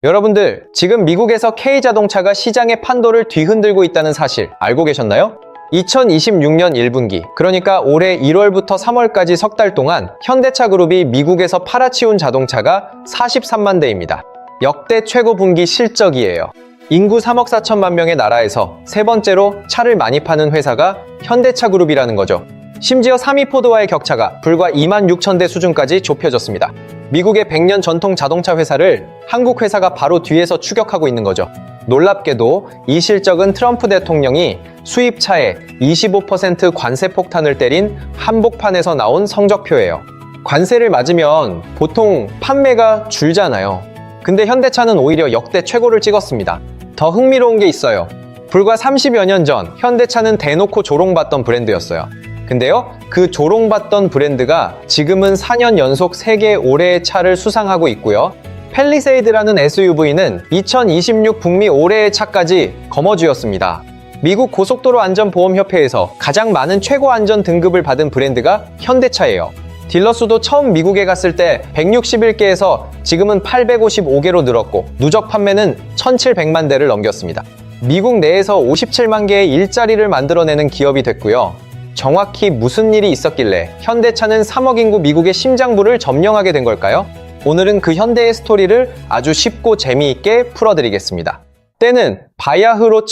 여러분들, 지금 미국에서 K자동차가 시장의 판도를 뒤흔들고 있다는 사실 알고 계셨나요? 2026년 1분기, 그러니까 올해 1월부터 3월까지 석 달 동안 현대차 그룹이 미국에서 팔아치운 자동차가 43만 대입니다. 역대 최고 분기 실적이에요. 인구 3억 4천만 명의 나라에서 세 번째로 차를 많이 파는 회사가 현대차 그룹이라는 거죠. 심지어 3위 포드와의 격차가 불과 2만 6천 대 수준까지 좁혀졌습니다. 미국의 100년 전통 자동차 회사를 한국 회사가 바로 뒤에서 추격하고 있는 거죠. 놀랍게도 이 실적은 트럼프 대통령이 수입차에 25% 관세 폭탄을 때린 한복판에서 나온 성적표예요. 관세를 맞으면 보통 판매가 줄잖아요. 근데 현대차는 오히려 역대 최고를 찍었습니다. 더 흥미로운 게 있어요. 불과 30여 년 전 현대차는 대놓고 조롱받던 브랜드였어요. 근데요, 그 조롱받던 브랜드가 지금은 4년 연속 세계 올해의 차를 수상하고 있고요. 팰리세이드라는 SUV는 2026 북미 올해의 차까지 거머쥐었습니다. 미국 고속도로 안전보험협회에서 가장 많은 최고 안전 등급을 받은 브랜드가 현대차예요. 딜러 수도 처음 미국에 갔을 때 161개에서 지금은 855개로 늘었고 누적 판매는 1700만 대를 넘겼습니다. 미국 내에서 57만 개의 일자리를 만들어내는 기업이 됐고요. 정확히 무슨 일이 있었길래 현대차는 3억 인구 미국의 심장부를 점령하게 된 걸까요? 오늘은 그 현대의 스토리를 아주 쉽고 재미있게 풀어드리겠습니다. 때는 바야흐로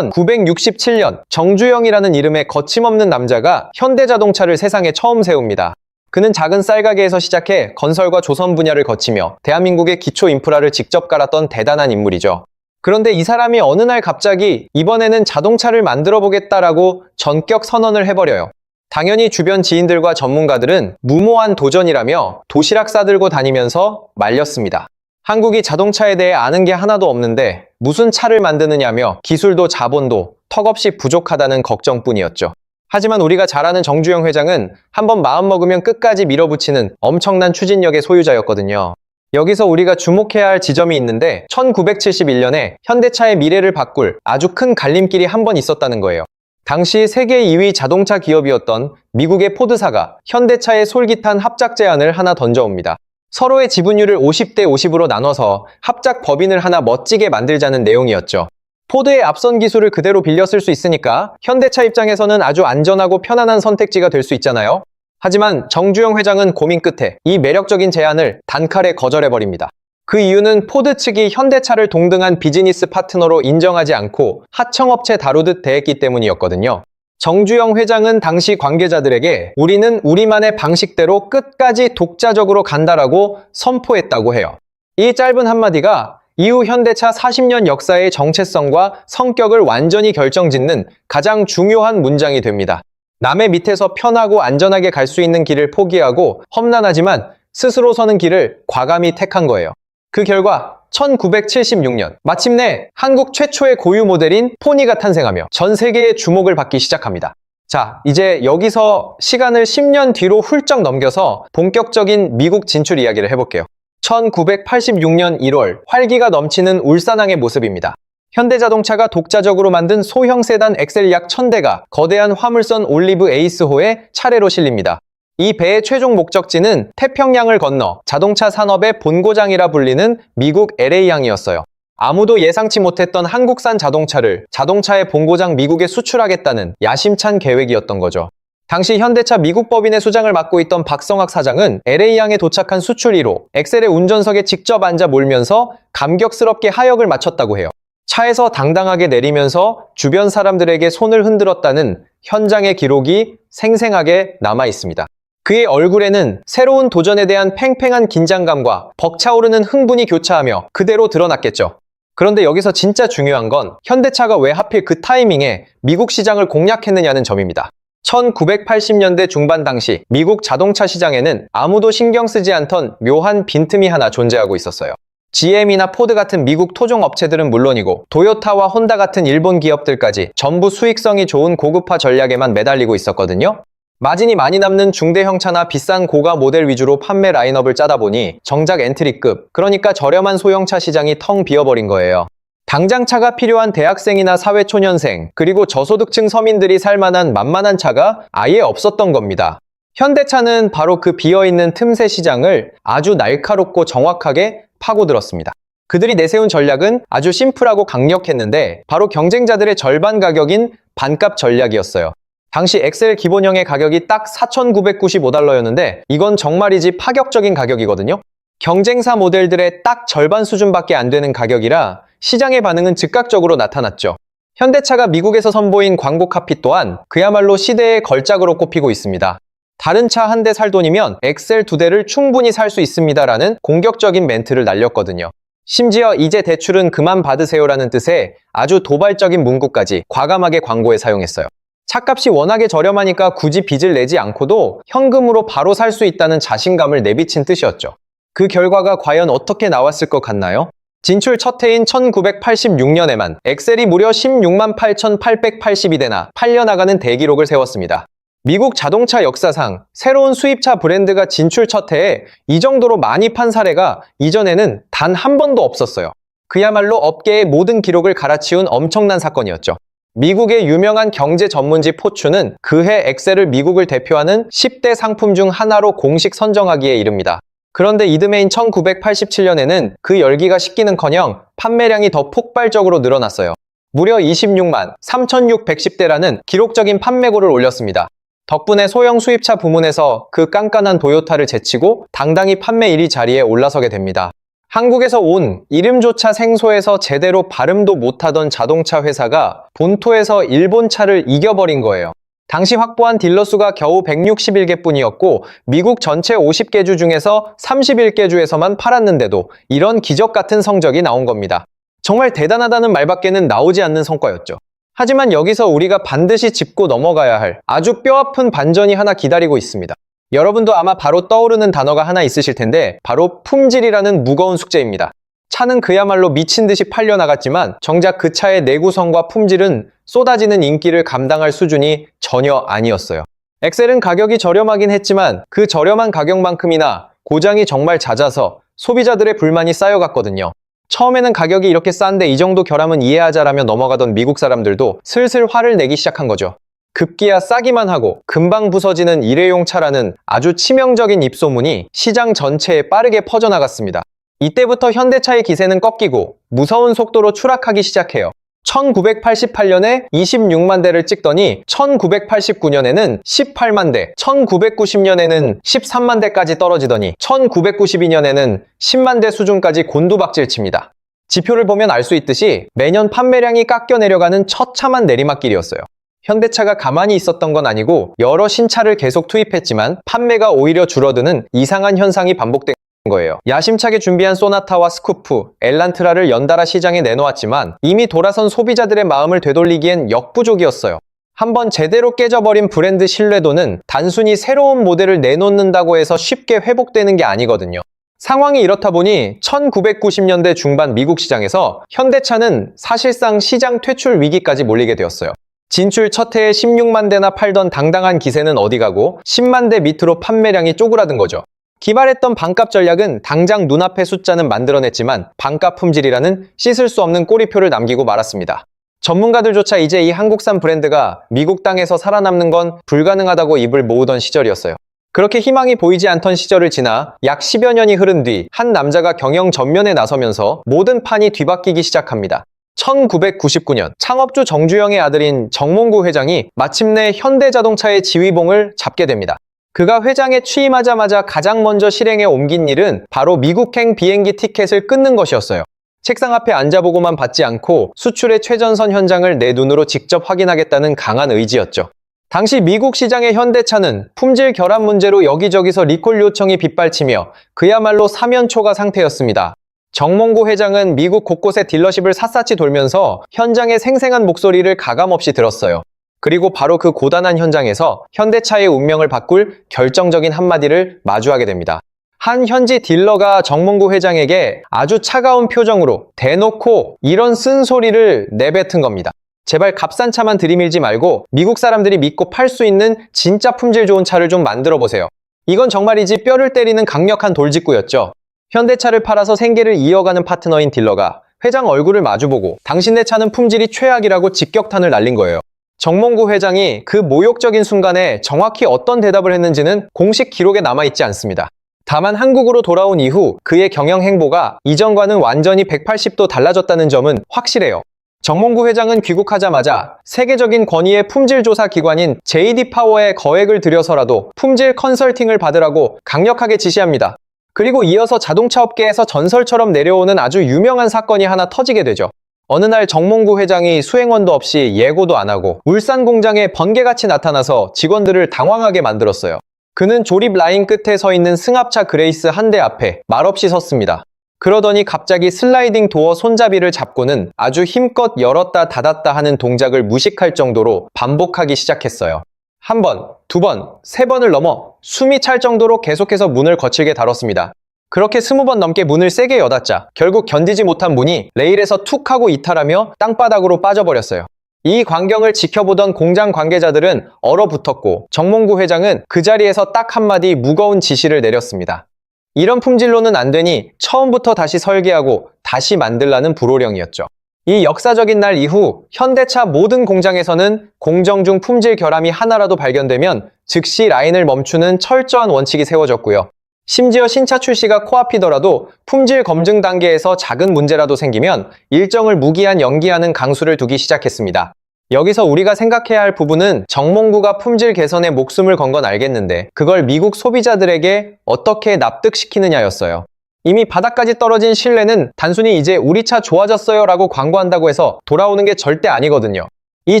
1967년 정주영이라는 이름의 거침없는 남자가 현대자동차를 세상에 처음 세웁니다. 그는 작은 쌀가게에서 시작해 건설과 조선 분야를 거치며 대한민국의 기초 인프라를 직접 깔았던 대단한 인물이죠. 그런데 이 사람이 어느 날 갑자기 이번에는 자동차를 만들어 보겠다라고 전격 선언을 해버려요. 당연히 주변 지인들과 전문가들은 무모한 도전이라며 도시락 싸들고 다니면서 말렸습니다. 한국이 자동차에 대해 아는 게 하나도 없는데 무슨 차를 만드느냐며 기술도 자본도 턱없이 부족하다는 걱정뿐이었죠. 하지만 우리가 잘 아는 정주영 회장은 한번 마음먹으면 끝까지 밀어붙이는 엄청난 추진력의 소유자였거든요. 여기서 우리가 주목해야 할 지점이 있는데 1971년에 현대차의 미래를 바꿀 아주 큰 갈림길이 한 번 있었다는 거예요. 당시 세계 2위 자동차 기업이었던 미국의 포드사가 현대차의 솔깃한 합작 제안을 하나 던져옵니다. 서로의 지분율을 50대 50으로 나눠서 합작 법인을 하나 멋지게 만들자는 내용이었죠. 포드의 앞선 기술을 그대로 빌려 쓸 수 있으니까 현대차 입장에서는 아주 안전하고 편안한 선택지가 될 수 있잖아요. 하지만 정주영 회장은 고민 끝에 이 매력적인 제안을 단칼에 거절해버립니다. 그 이유는 포드 측이 현대차를 동등한 비즈니스 파트너로 인정하지 않고 하청업체 다루듯 대했기 때문이었거든요. 정주영 회장은 당시 관계자들에게 우리는 우리만의 방식대로 끝까지 독자적으로 간다라고 선포했다고 해요. 이 짧은 한마디가 이후 현대차 40년 역사의 정체성과 성격을 완전히 결정짓는 가장 중요한 문장이 됩니다. 남의 밑에서 편하고 안전하게 갈 수 있는 길을 포기하고 험난하지만 스스로 서는 길을 과감히 택한 거예요. 그 결과 1976년 마침내 한국 최초의 고유 모델인 포니가 탄생하며 전 세계의 주목을 받기 시작합니다. 자, 이제 여기서 시간을 10년 뒤로 훌쩍 넘겨서 본격적인 미국 진출 이야기를 해볼게요. 1986년 1월 활기가 넘치는 울산항의 모습입니다. 현대자동차가 독자적으로 만든 소형 세단 엑셀 약 1000대가 거대한 화물선 올리브 에이스호에 차례로 실립니다. 이 배의 최종 목적지는 태평양을 건너 자동차 산업의 본고장이라 불리는 미국 LA항이었어요. 아무도 예상치 못했던 한국산 자동차를 자동차의 본고장 미국에 수출하겠다는 야심찬 계획이었던 거죠. 당시 현대차 미국 법인의 수장을 맡고 있던 박성학 사장은 LA항에 도착한 수출 1호 엑셀의 운전석에 직접 앉아 몰면서 감격스럽게 하역을 마쳤다고 해요. 차에서 당당하게 내리면서 주변 사람들에게 손을 흔들었다는 현장의 기록이 생생하게 남아 있습니다. 그의 얼굴에는 새로운 도전에 대한 팽팽한 긴장감과 벅차오르는 흥분이 교차하며 그대로 드러났겠죠. 그런데 여기서 진짜 중요한 건 현대차가 왜 하필 그 타이밍에 미국 시장을 공략했느냐는 점입니다. 1980년대 중반 당시 미국 자동차 시장에는 아무도 신경 쓰지 않던 묘한 빈틈이 하나 존재하고 있었어요. GM이나 포드 같은 미국 토종 업체들은 물론이고 도요타와 혼다 같은 일본 기업들까지 전부 수익성이 좋은 고급화 전략에만 매달리고 있었거든요. 마진이 많이 남는 중대형 차나 비싼 고가 모델 위주로 판매 라인업을 짜다 보니 정작 엔트리급, 그러니까 저렴한 소형차 시장이 텅 비어버린 거예요. 당장 차가 필요한 대학생이나 사회초년생, 그리고 저소득층 서민들이 살만한 만만한 차가 아예 없었던 겁니다. 현대차는 바로 그 비어있는 틈새 시장을 아주 날카롭고 정확하게 파고들었습니다. 그들이 내세운 전략은 아주 심플하고 강력했는데 바로 경쟁자들의 절반 가격인 반값 전략이었어요. 당시 엑셀 기본형의 가격이 딱 4,995달러였는데 이건 정말이지 파격적인 가격이거든요. 경쟁사 모델들의 딱 절반 수준밖에 안 되는 가격이라 시장의 반응은 즉각적으로 나타났죠. 현대차가 미국에서 선보인 광고 카피 또한 그야말로 시대의 걸작으로 꼽히고 있습니다. 다른 차 한 대 살 돈이면 엑셀 2대를 충분히 살 수 있습니다라는 공격적인 멘트를 날렸거든요. 심지어 이제 대출은 그만 받으세요라는 뜻의 아주 도발적인 문구까지 과감하게 광고에 사용했어요. 차값이 워낙에 저렴하니까 굳이 빚을 내지 않고도 현금으로 바로 살 수 있다는 자신감을 내비친 뜻이었죠. 그 결과가 과연 어떻게 나왔을 것 같나요? 진출 첫 해인 1986년에만 엑셀이 무려 16만 8,882대나 팔려나가는 대기록을 세웠습니다. 미국 자동차 역사상 새로운 수입차 브랜드가 진출 첫 해에 이 정도로 많이 판 사례가 이전에는 단 한 번도 없었어요. 그야말로 업계의 모든 기록을 갈아치운 엄청난 사건이었죠. 미국의 유명한 경제 전문지 포춘은 그해 엑셀을 미국을 대표하는 10대 상품 중 하나로 공식 선정하기에 이릅니다. 그런데 이듬해인 1987년에는 그 열기가 식기는커녕 판매량이 더 폭발적으로 늘어났어요. 무려 26만 3,610대라는 기록적인 판매고를 올렸습니다. 덕분에 소형 수입차 부문에서 그 깐깐한 도요타를 제치고 당당히 판매 1위 자리에 올라서게 됩니다. 한국에서 온 이름조차 생소해서 제대로 발음도 못하던 자동차 회사가 본토에서 일본 차를 이겨버린 거예요. 당시 확보한 딜러 수가 겨우 161개 뿐이었고 미국 전체 50개 주 중에서 31개 주에서만 팔았는데도 이런 기적 같은 성적이 나온 겁니다. 정말 대단하다는 말밖에는 나오지 않는 성과였죠. 하지만 여기서 우리가 반드시 짚고 넘어가야 할 아주 뼈아픈 반전이 하나 기다리고 있습니다. 여러분도 아마 바로 떠오르는 단어가 하나 있으실 텐데 바로 품질이라는 무거운 숙제입니다. 차는 그야말로 미친 듯이 팔려나갔지만 정작 그 차의 내구성과 품질은 쏟아지는 인기를 감당할 수준이 전혀 아니었어요. 엑셀은 가격이 저렴하긴 했지만 그 저렴한 가격만큼이나 고장이 정말 잦아서 소비자들의 불만이 쌓여갔거든요. 처음에는 가격이 이렇게 싼데 이 정도 결함은 이해하자라며 넘어가던 미국 사람들도 슬슬 화를 내기 시작한 거죠. 급기야 싸기만 하고 금방 부서지는 일회용 차라는 아주 치명적인 입소문이 시장 전체에 빠르게 퍼져나갔습니다. 이때부터 현대차의 기세는 꺾이고 무서운 속도로 추락하기 시작해요. 1988년에 26만 대를 찍더니 1989년에는 18만 대, 1990년에는 13만 대까지 떨어지더니 1992년에는 10만 대 수준까지 곤두박질 칩니다. 지표를 보면 알 수 있듯이 매년 판매량이 깎여 내려가는 처참한 내리막길이었어요. 현대차가 가만히 있었던 건 아니고 여러 신차를 계속 투입했지만 판매가 오히려 줄어드는 이상한 현상이 반복된 거예요. 야심차게 준비한 소나타와 스쿠프, 엘란트라를 연달아 시장에 내놓았지만 이미 돌아선 소비자들의 마음을 되돌리기엔 역부족이었어요. 한번 제대로 깨져버린 브랜드 신뢰도는 단순히 새로운 모델을 내놓는다고 해서 쉽게 회복되는 게 아니거든요. 상황이 이렇다 보니 1990년대 중반 미국 시장에서 현대차는 사실상 시장 퇴출 위기까지 몰리게 되었어요. 진출 첫 해에 16만 대나 팔던 당당한 기세는 어디 가고 10만 대 밑으로 판매량이 쪼그라든 거죠. 기발했던 반값 전략은 당장 눈앞의 숫자는 만들어냈지만 반값 품질이라는 씻을 수 없는 꼬리표를 남기고 말았습니다. 전문가들조차 이제 이 한국산 브랜드가 미국 땅에서 살아남는 건 불가능하다고 입을 모으던 시절이었어요. 그렇게 희망이 보이지 않던 시절을 지나 약 10여 년이 흐른 뒤 한 남자가 경영 전면에 나서면서 모든 판이 뒤바뀌기 시작합니다. 1999년 창업주 정주영의 아들인 정몽구 회장이 마침내 현대자동차의 지휘봉을 잡게 됩니다. 그가 회장에 취임하자마자 가장 먼저 실행에 옮긴 일은 바로 미국행 비행기 티켓을 끊는 것이었어요. 책상 앞에 앉아보고만 받지 않고 수출의 최전선 현장을 내 눈으로 직접 확인하겠다는 강한 의지였죠. 당시 미국 시장의 현대차는 품질 결함 문제로 여기저기서 리콜 요청이 빗발치며 그야말로 사면초가 상태였습니다. 정몽구 회장은 미국 곳곳의 딜러십을 샅샅이 돌면서 현장의 생생한 목소리를 가감없이 들었어요. 그리고 바로 그 고단한 현장에서 현대차의 운명을 바꿀 결정적인 한마디를 마주하게 됩니다. 한 현지 딜러가 정몽구 회장에게 아주 차가운 표정으로 대놓고 이런 쓴소리를 내뱉은 겁니다. 제발 값싼 차만 들이밀지 말고 미국 사람들이 믿고 팔 수 있는 진짜 품질 좋은 차를 좀 만들어 보세요. 이건 정말이지 뼈를 때리는 강력한 돌직구였죠. 현대차를 팔아서 생계를 이어가는 파트너인 딜러가 회장 얼굴을 마주보고 당신네 차는 품질이 최악이라고 직격탄을 날린 거예요. 정몽구 회장이 그 모욕적인 순간에 정확히 어떤 대답을 했는지는 공식 기록에 남아있지 않습니다. 다만 한국으로 돌아온 이후 그의 경영 행보가 이전과는 완전히 180도 달라졌다는 점은 확실해요. 정몽구 회장은 귀국하자마자 세계적인 권위의 품질 조사 기관인 JD 파워에 거액을 들여서라도 품질 컨설팅을 받으라고 강력하게 지시합니다. 그리고 이어서 자동차 업계에서 전설처럼 내려오는 아주 유명한 사건이 하나 터지게 되죠. 어느 날 정몽구 회장이 수행원도 없이 예고도 안 하고 울산 공장에 번개같이 나타나서 직원들을 당황하게 만들었어요. 그는 조립 라인 끝에 서 있는 승합차 그레이스 한 대 앞에 말없이 섰습니다. 그러더니 갑자기 슬라이딩 도어 손잡이를 잡고는 아주 힘껏 열었다 닫았다 하는 동작을 무식할 정도로 반복하기 시작했어요. 한 번, 두 번, 세 번을 넘어 숨이 찰 정도로 계속해서 문을 거칠게 다뤘습니다. 그렇게 20번 넘게 문을 세게 여닫자 결국 견디지 못한 문이 레일에서 툭 하고 이탈하며 땅바닥으로 빠져버렸어요. 이 광경을 지켜보던 공장 관계자들은 얼어붙었고 정몽구 회장은 그 자리에서 딱 한마디 무거운 지시를 내렸습니다. 이런 품질로는 안 되니 처음부터 다시 설계하고 다시 만들라는 불호령이었죠. 이 역사적인 날 이후 현대차 모든 공장에서는 공정 중 품질 결함이 하나라도 발견되면 즉시 라인을 멈추는 철저한 원칙이 세워졌고요. 심지어 신차 출시가 코앞이더라도 품질 검증 단계에서 작은 문제라도 생기면 일정을 무기한 연기하는 강수를 두기 시작했습니다. 여기서 우리가 생각해야 할 부분은 정몽구가 품질 개선에 목숨을 건 건 알겠는데 그걸 미국 소비자들에게 어떻게 납득시키느냐였어요. 이미 바닥까지 떨어진 신뢰는 단순히 이제 우리 차 좋아졌어요 라고 광고한다고 해서 돌아오는 게 절대 아니거든요. 이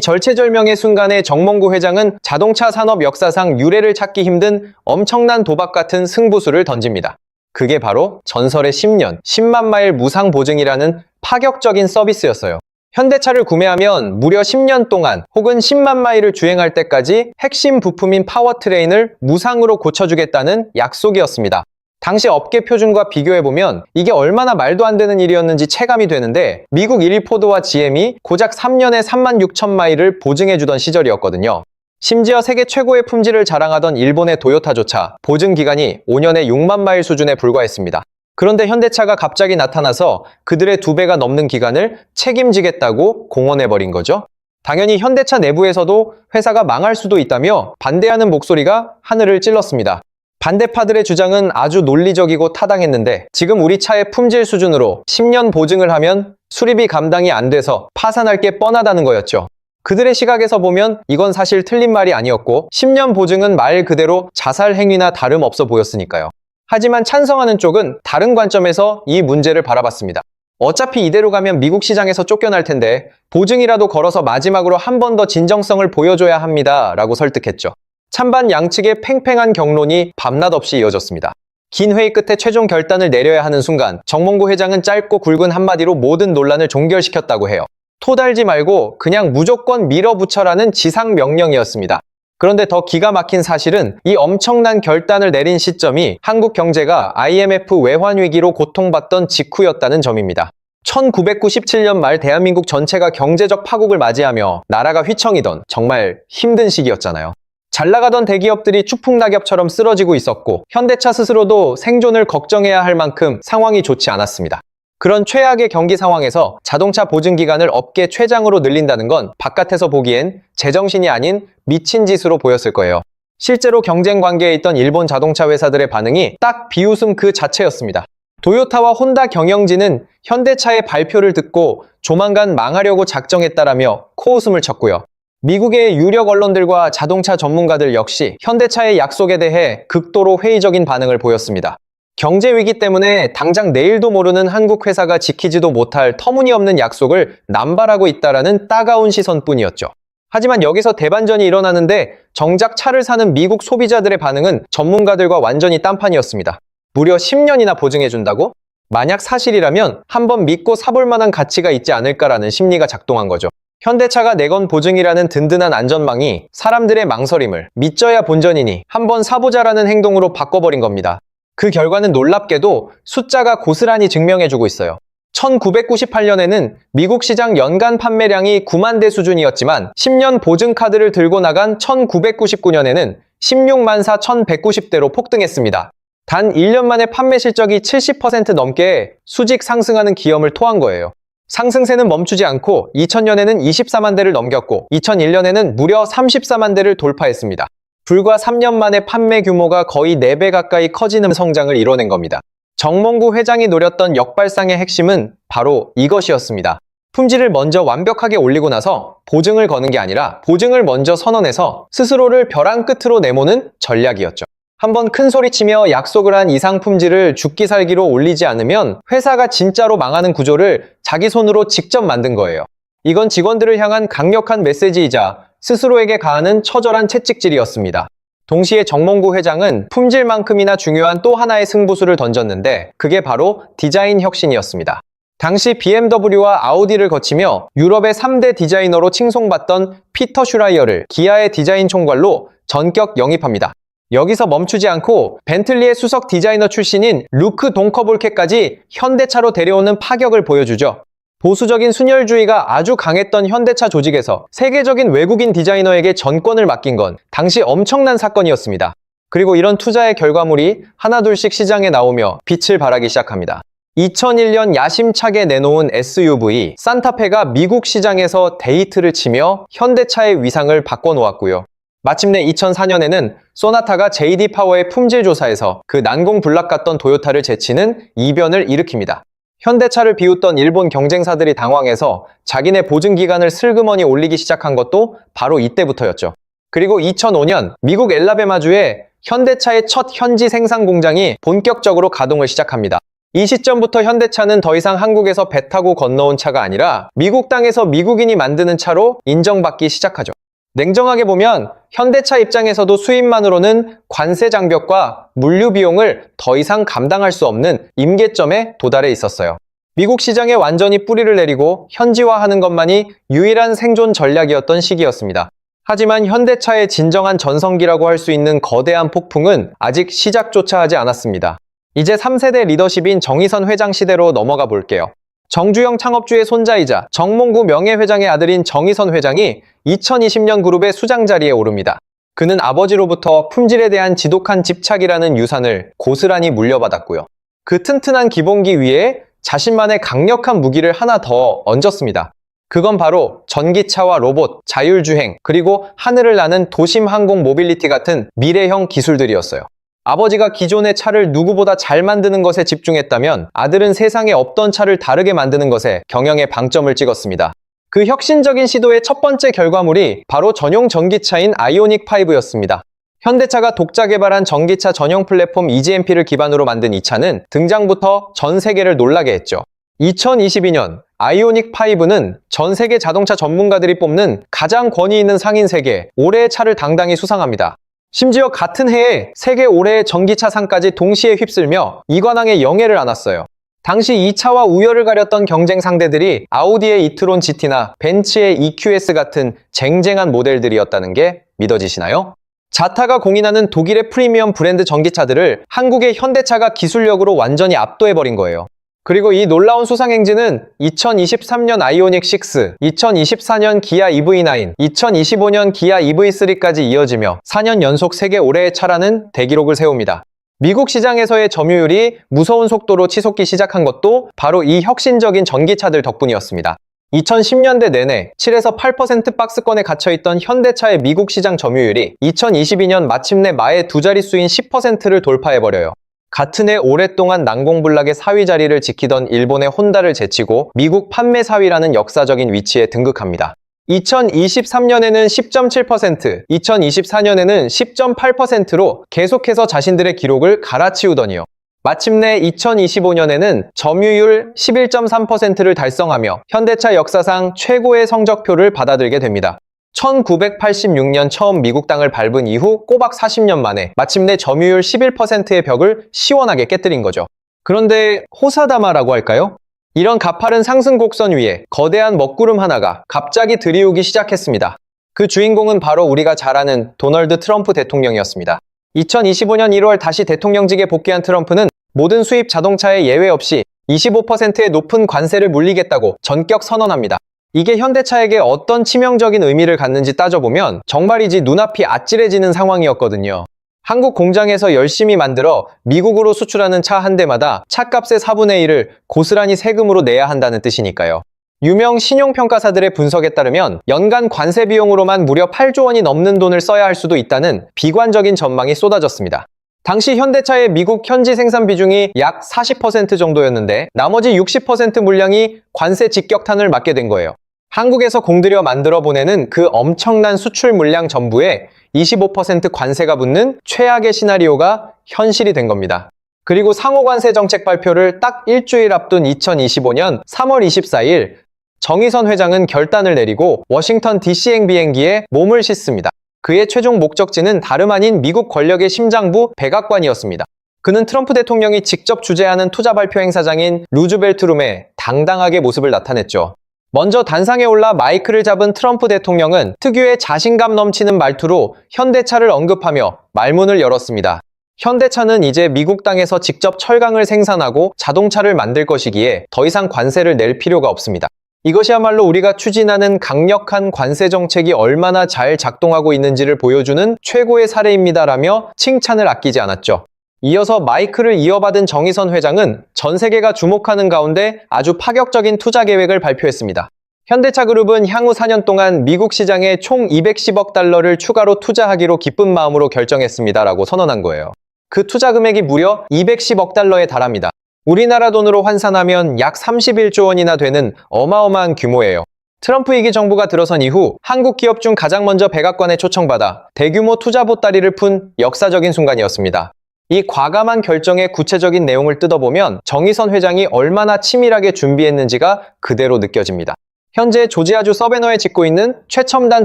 절체절명의 순간에 정몽구 회장은 자동차 산업 역사상 유례를 찾기 힘든 엄청난 도박 같은 승부수를 던집니다. 그게 바로 전설의 10년, 10만 마일 무상 보증이라는 파격적인 서비스였어요. 현대차를 구매하면 무려 10년 동안 혹은 10만 마일을 주행할 때까지 핵심 부품인 파워트레인을 무상으로 고쳐주겠다는 약속이었습니다. 당시 업계 표준과 비교해보면 이게 얼마나 말도 안 되는 일이었는지 체감이 되는데 미국 1위 포드와 GM이 고작 3년에 3만 6천 마일을 보증해주던 시절이었거든요. 심지어 세계 최고의 품질을 자랑하던 일본의 도요타조차 보증 기간이 5년에 6만 마일 수준에 불과했습니다. 그런데 현대차가 갑자기 나타나서 그들의 2배가 넘는 기간을 책임지겠다고 공언해버린 거죠. 당연히 현대차 내부에서도 회사가 망할 수도 있다며 반대하는 목소리가 하늘을 찔렀습니다. 반대파들의 주장은 아주 논리적이고 타당했는데 지금 우리 차의 품질 수준으로 10년 보증을 하면 수리비 감당이 안 돼서 파산할 게 뻔하다는 거였죠. 그들의 시각에서 보면 이건 사실 틀린 말이 아니었고 10년 보증은 말 그대로 자살 행위나 다름없어 보였으니까요. 하지만 찬성하는 쪽은 다른 관점에서 이 문제를 바라봤습니다. 어차피 이대로 가면 미국 시장에서 쫓겨날 텐데 보증이라도 걸어서 마지막으로 한 번 더 진정성을 보여줘야 합니다 라고 설득했죠. 찬반 양측의 팽팽한 격론이 밤낮 없이 이어졌습니다. 긴 회의 끝에 최종 결단을 내려야 하는 순간 정몽구 회장은 짧고 굵은 한마디로 모든 논란을 종결시켰다고 해요. 토달지 말고 그냥 무조건 밀어붙여라는 지상 명령이었습니다. 그런데 더 기가 막힌 사실은 이 엄청난 결단을 내린 시점이 한국 경제가 IMF 외환 위기로 고통받던 직후였다는 점입니다. 1997년 말 대한민국 전체가 경제적 파국을 맞이하며 나라가 휘청이던 정말 힘든 시기였잖아요. 잘 나가던 대기업들이 추풍낙엽처럼 쓰러지고 있었고 현대차 스스로도 생존을 걱정해야 할 만큼 상황이 좋지 않았습니다. 그런 최악의 경기 상황에서 자동차 보증 기간을 업계 최장으로 늘린다는 건 바깥에서 보기엔 제정신이 아닌 미친 짓으로 보였을 거예요. 실제로 경쟁 관계에 있던 일본 자동차 회사들의 반응이 딱 비웃음 그 자체였습니다. 도요타와 혼다 경영진은 현대차의 발표를 듣고 조만간 망하려고 작정했다라며 코웃음을 쳤고요. 미국의 유력 언론들과 자동차 전문가들 역시 현대차의 약속에 대해 극도로 회의적인 반응을 보였습니다. 경제 위기 때문에 당장 내일도 모르는 한국 회사가 지키지도 못할 터무니없는 약속을 남발하고 있다라는 따가운 시선뿐이었죠. 하지만 여기서 대반전이 일어나는데 정작 차를 사는 미국 소비자들의 반응은 전문가들과 완전히 딴판이었습니다. 무려 10년이나 보증해준다고? 만약 사실이라면 한번 믿고 사볼 만한 가치가 있지 않을까라는 심리가 작동한 거죠. 현대차가 내건 보증이라는 든든한 안전망이 사람들의 망설임을 믿져야 본전이니 한번 사보자라는 행동으로 바꿔버린 겁니다. 그 결과는 놀랍게도 숫자가 고스란히 증명해주고 있어요. 1998년에는 미국 시장 연간 판매량이 9만 대 수준이었지만 10년 보증카드를 들고 나간 1999년에는 16만 4,190대로 폭등했습니다. 단 1년 만에 판매 실적이 70% 넘게 수직 상승하는 기염을 토한 거예요. 상승세는 멈추지 않고 2000년에는 24만 대를 넘겼고 2001년에는 무려 34만 대를 돌파했습니다. 불과 3년 만에 판매 규모가 거의 4배 가까이 커지는 성장을 이뤄낸 겁니다. 정몽구 회장이 노렸던 역발상의 핵심은 바로 이것이었습니다. 품질을 먼저 완벽하게 올리고 나서 보증을 거는 게 아니라 보증을 먼저 선언해서 스스로를 벼랑 끝으로 내모는 전략이었죠. 한번 큰 소리치며 약속을 한 이상 품질을 죽기 살기로 올리지 않으면 회사가 진짜로 망하는 구조를 자기 손으로 직접 만든 거예요. 이건 직원들을 향한 강력한 메시지이자 스스로에게 가하는 처절한 채찍질이었습니다. 동시에 정몽구 회장은 품질만큼이나 중요한 또 하나의 승부수를 던졌는데 그게 바로 디자인 혁신이었습니다. 당시 BMW와 아우디를 거치며 유럽의 3대 디자이너로 칭송받던 피터 슈라이어를 기아의 디자인 총괄로 전격 영입합니다. 여기서 멈추지 않고 벤틀리의 수석 디자이너 출신인 루크 동커볼케까지 현대차로 데려오는 파격을 보여주죠. 보수적인 순혈주의가 아주 강했던 현대차 조직에서 세계적인 외국인 디자이너에게 전권을 맡긴 건 당시 엄청난 사건이었습니다. 그리고 이런 투자의 결과물이 하나둘씩 시장에 나오며 빛을 발하기 시작합니다. 2001년 야심차게 내놓은 SUV 산타페가 미국 시장에서 데이트를 치며 현대차의 위상을 바꿔놓았고요. 마침내 2004년에는 소나타가 JD 파워의 품질 조사에서 그 난공불락 같던 도요타를 제치는 이변을 일으킵니다. 현대차를 비웃던 일본 경쟁사들이 당황해서 자기네 보증 기간을 슬그머니 올리기 시작한 것도 바로 이때부터였죠. 그리고 2005년 미국 엘라베마주에 현대차의 첫 현지 생산 공장이 본격적으로 가동을 시작합니다. 이 시점부터 현대차는 더 이상 한국에서 배 타고 건너온 차가 아니라 미국 땅에서 미국인이 만드는 차로 인정받기 시작하죠. 냉정하게 보면 현대차 입장에서도 수입만으로는 관세 장벽과 물류 비용을 더 이상 감당할 수 없는 임계점에 도달해 있었어요. 미국 시장에 완전히 뿌리를 내리고 현지화하는 것만이 유일한 생존 전략이었던 시기였습니다. 하지만 현대차의 진정한 전성기라고 할 수 있는 거대한 폭풍은 아직 시작조차 하지 않았습니다. 이제 3세대 리더십인 정의선 회장 시대로 넘어가 볼게요. 정주영 창업주의 손자이자 정몽구 명예회장의 아들인 정의선 회장이 2020년 그룹의 수장 자리에 오릅니다. 그는 아버지로부터 품질에 대한 지독한 집착이라는 유산을 고스란히 물려받았고요. 그 튼튼한 기본기 위에 자신만의 강력한 무기를 하나 더 얹었습니다. 그건 바로 전기차와 로봇, 자율주행, 그리고 하늘을 나는 도심 항공 모빌리티 같은 미래형 기술들이었어요. 아버지가 기존의 차를 누구보다 잘 만드는 것에 집중했다면 아들은 세상에 없던 차를 다르게 만드는 것에 경영의 방점을 찍었습니다. 그 혁신적인 시도의 첫 번째 결과물이 바로 전용 전기차인 아이오닉5였습니다. 현대차가 독자 개발한 전기차 전용 플랫폼 EGMP를 기반으로 만든 이 차는 등장부터 전 세계를 놀라게 했죠. 2022년 아이오닉5는 전 세계 자동차 전문가들이 뽑는 가장 권위 있는 상인 세계 올해의 차를 당당히 수상합니다. 심지어 같은 해에 세계 올해의 전기차상까지 동시에 휩쓸며 이관왕의 영예를 안았어요. 당시 이 차와 우열을 가렸던 경쟁 상대들이 아우디의 이트론 GT나 벤츠의 EQS 같은 쟁쟁한 모델들이었다는 게 믿어지시나요? 자타가 공인하는 독일의 프리미엄 브랜드 전기차들을 한국의 현대차가 기술력으로 완전히 압도해버린 거예요. 그리고 이 놀라운 수상 행진은 2023년 아이오닉 6, 2024년 기아 EV9, 2025년 기아 EV3까지 이어지며 4년 연속 세계 올해의 차라는 대기록을 세웁니다. 미국 시장에서의 점유율이 무서운 속도로 치솟기 시작한 것도 바로 이 혁신적인 전기차들 덕분이었습니다. 2010년대 내내 7에서 8% 박스권에 갇혀있던 현대차의 미국 시장 점유율이 2022년 마침내 마의 두 자릿수인 10%를 돌파해버려요. 같은 해 오랫동안 난공불락의 4위 자리를 지키던 일본의 혼다를 제치고 미국 판매 4위라는 역사적인 위치에 등극합니다. 2023년에는 10.7%, 2024년에는 10.8%로 계속해서 자신들의 기록을 갈아치우더니요. 마침내 2025년에는 점유율 11.3%를 달성하며 현대차 역사상 최고의 성적표를 받아들게 됩니다. 1986년 처음 미국 땅을 밟은 이후 꼬박 40년 만에 마침내 점유율 11%의 벽을 시원하게 깨뜨린 거죠. 그런데 호사다마라고 할까요? 이런 가파른 상승 곡선 위에 거대한 먹구름 하나가 갑자기 들이오기 시작했습니다. 그 주인공은 바로 우리가 잘 아는 도널드 트럼프 대통령이었습니다. 2025년 1월 다시 대통령직에 복귀한 트럼프는 모든 수입 자동차에 예외 없이 25%의 높은 관세를 물리겠다고 전격 선언합니다. 이게 현대차에게 어떤 치명적인 의미를 갖는지 따져보면 정말이지 눈앞이 아찔해지는 상황이었거든요. 한국 공장에서 열심히 만들어 미국으로 수출하는 차 한 대마다 차값의 4분의 1을 고스란히 세금으로 내야 한다는 뜻이니까요. 유명 신용평가사들의 분석에 따르면 연간 관세 비용으로만 무려 8조 원이 넘는 돈을 써야 할 수도 있다는 비관적인 전망이 쏟아졌습니다. 당시 현대차의 미국 현지 생산 비중이 약 40% 정도였는데 나머지 60% 물량이 관세 직격탄을 맞게 된 거예요. 한국에서 공들여 만들어 보내는 그 엄청난 수출 물량 전부에 25% 관세가 붙는 최악의 시나리오가 현실이 된 겁니다. 그리고 상호관세 정책 발표를 딱 일주일 앞둔 2025년 3월 24일 정의선 회장은 결단을 내리고 워싱턴 DC행 비행기에 몸을 싣습니다. 그의 최종 목적지는 다름 아닌 미국 권력의 심장부 백악관이었습니다. 그는 트럼프 대통령이 직접 주재하는 투자 발표 행사장인 루즈벨트 룸에 당당하게 모습을 나타냈죠. 먼저 단상에 올라 마이크를 잡은 트럼프 대통령은 특유의 자신감 넘치는 말투로 현대차를 언급하며 말문을 열었습니다. 현대차는 이제 미국 땅에서 직접 철강을 생산하고 자동차를 만들 것이기에 더 이상 관세를 낼 필요가 없습니다. 이것이야말로 우리가 추진하는 강력한 관세 정책이 얼마나 잘 작동하고 있는지를 보여주는 최고의 사례입니다라며 칭찬을 아끼지 않았죠. 이어서 마이크를 이어받은 정의선 회장은 전 세계가 주목하는 가운데 아주 파격적인 투자 계획을 발표했습니다. 현대차 그룹은 향후 4년 동안 미국 시장에 총 210억 달러를 추가로 투자하기로 기쁜 마음으로 결정했습니다라고 선언한 거예요. 그 투자 금액이 무려 210억 달러에 달합니다. 우리나라 돈으로 환산하면 약 31조 원이나 되는 어마어마한 규모예요. 트럼프 이기 정부가 들어선 이후 한국 기업 중 가장 먼저 백악관에 초청받아 대규모 투자 보따리를 푼 역사적인 순간이었습니다. 이 과감한 결정의 구체적인 내용을 뜯어보면 정의선 회장이 얼마나 치밀하게 준비했는지가 그대로 느껴집니다. 현재 조지아주 서베너에 짓고 있는 최첨단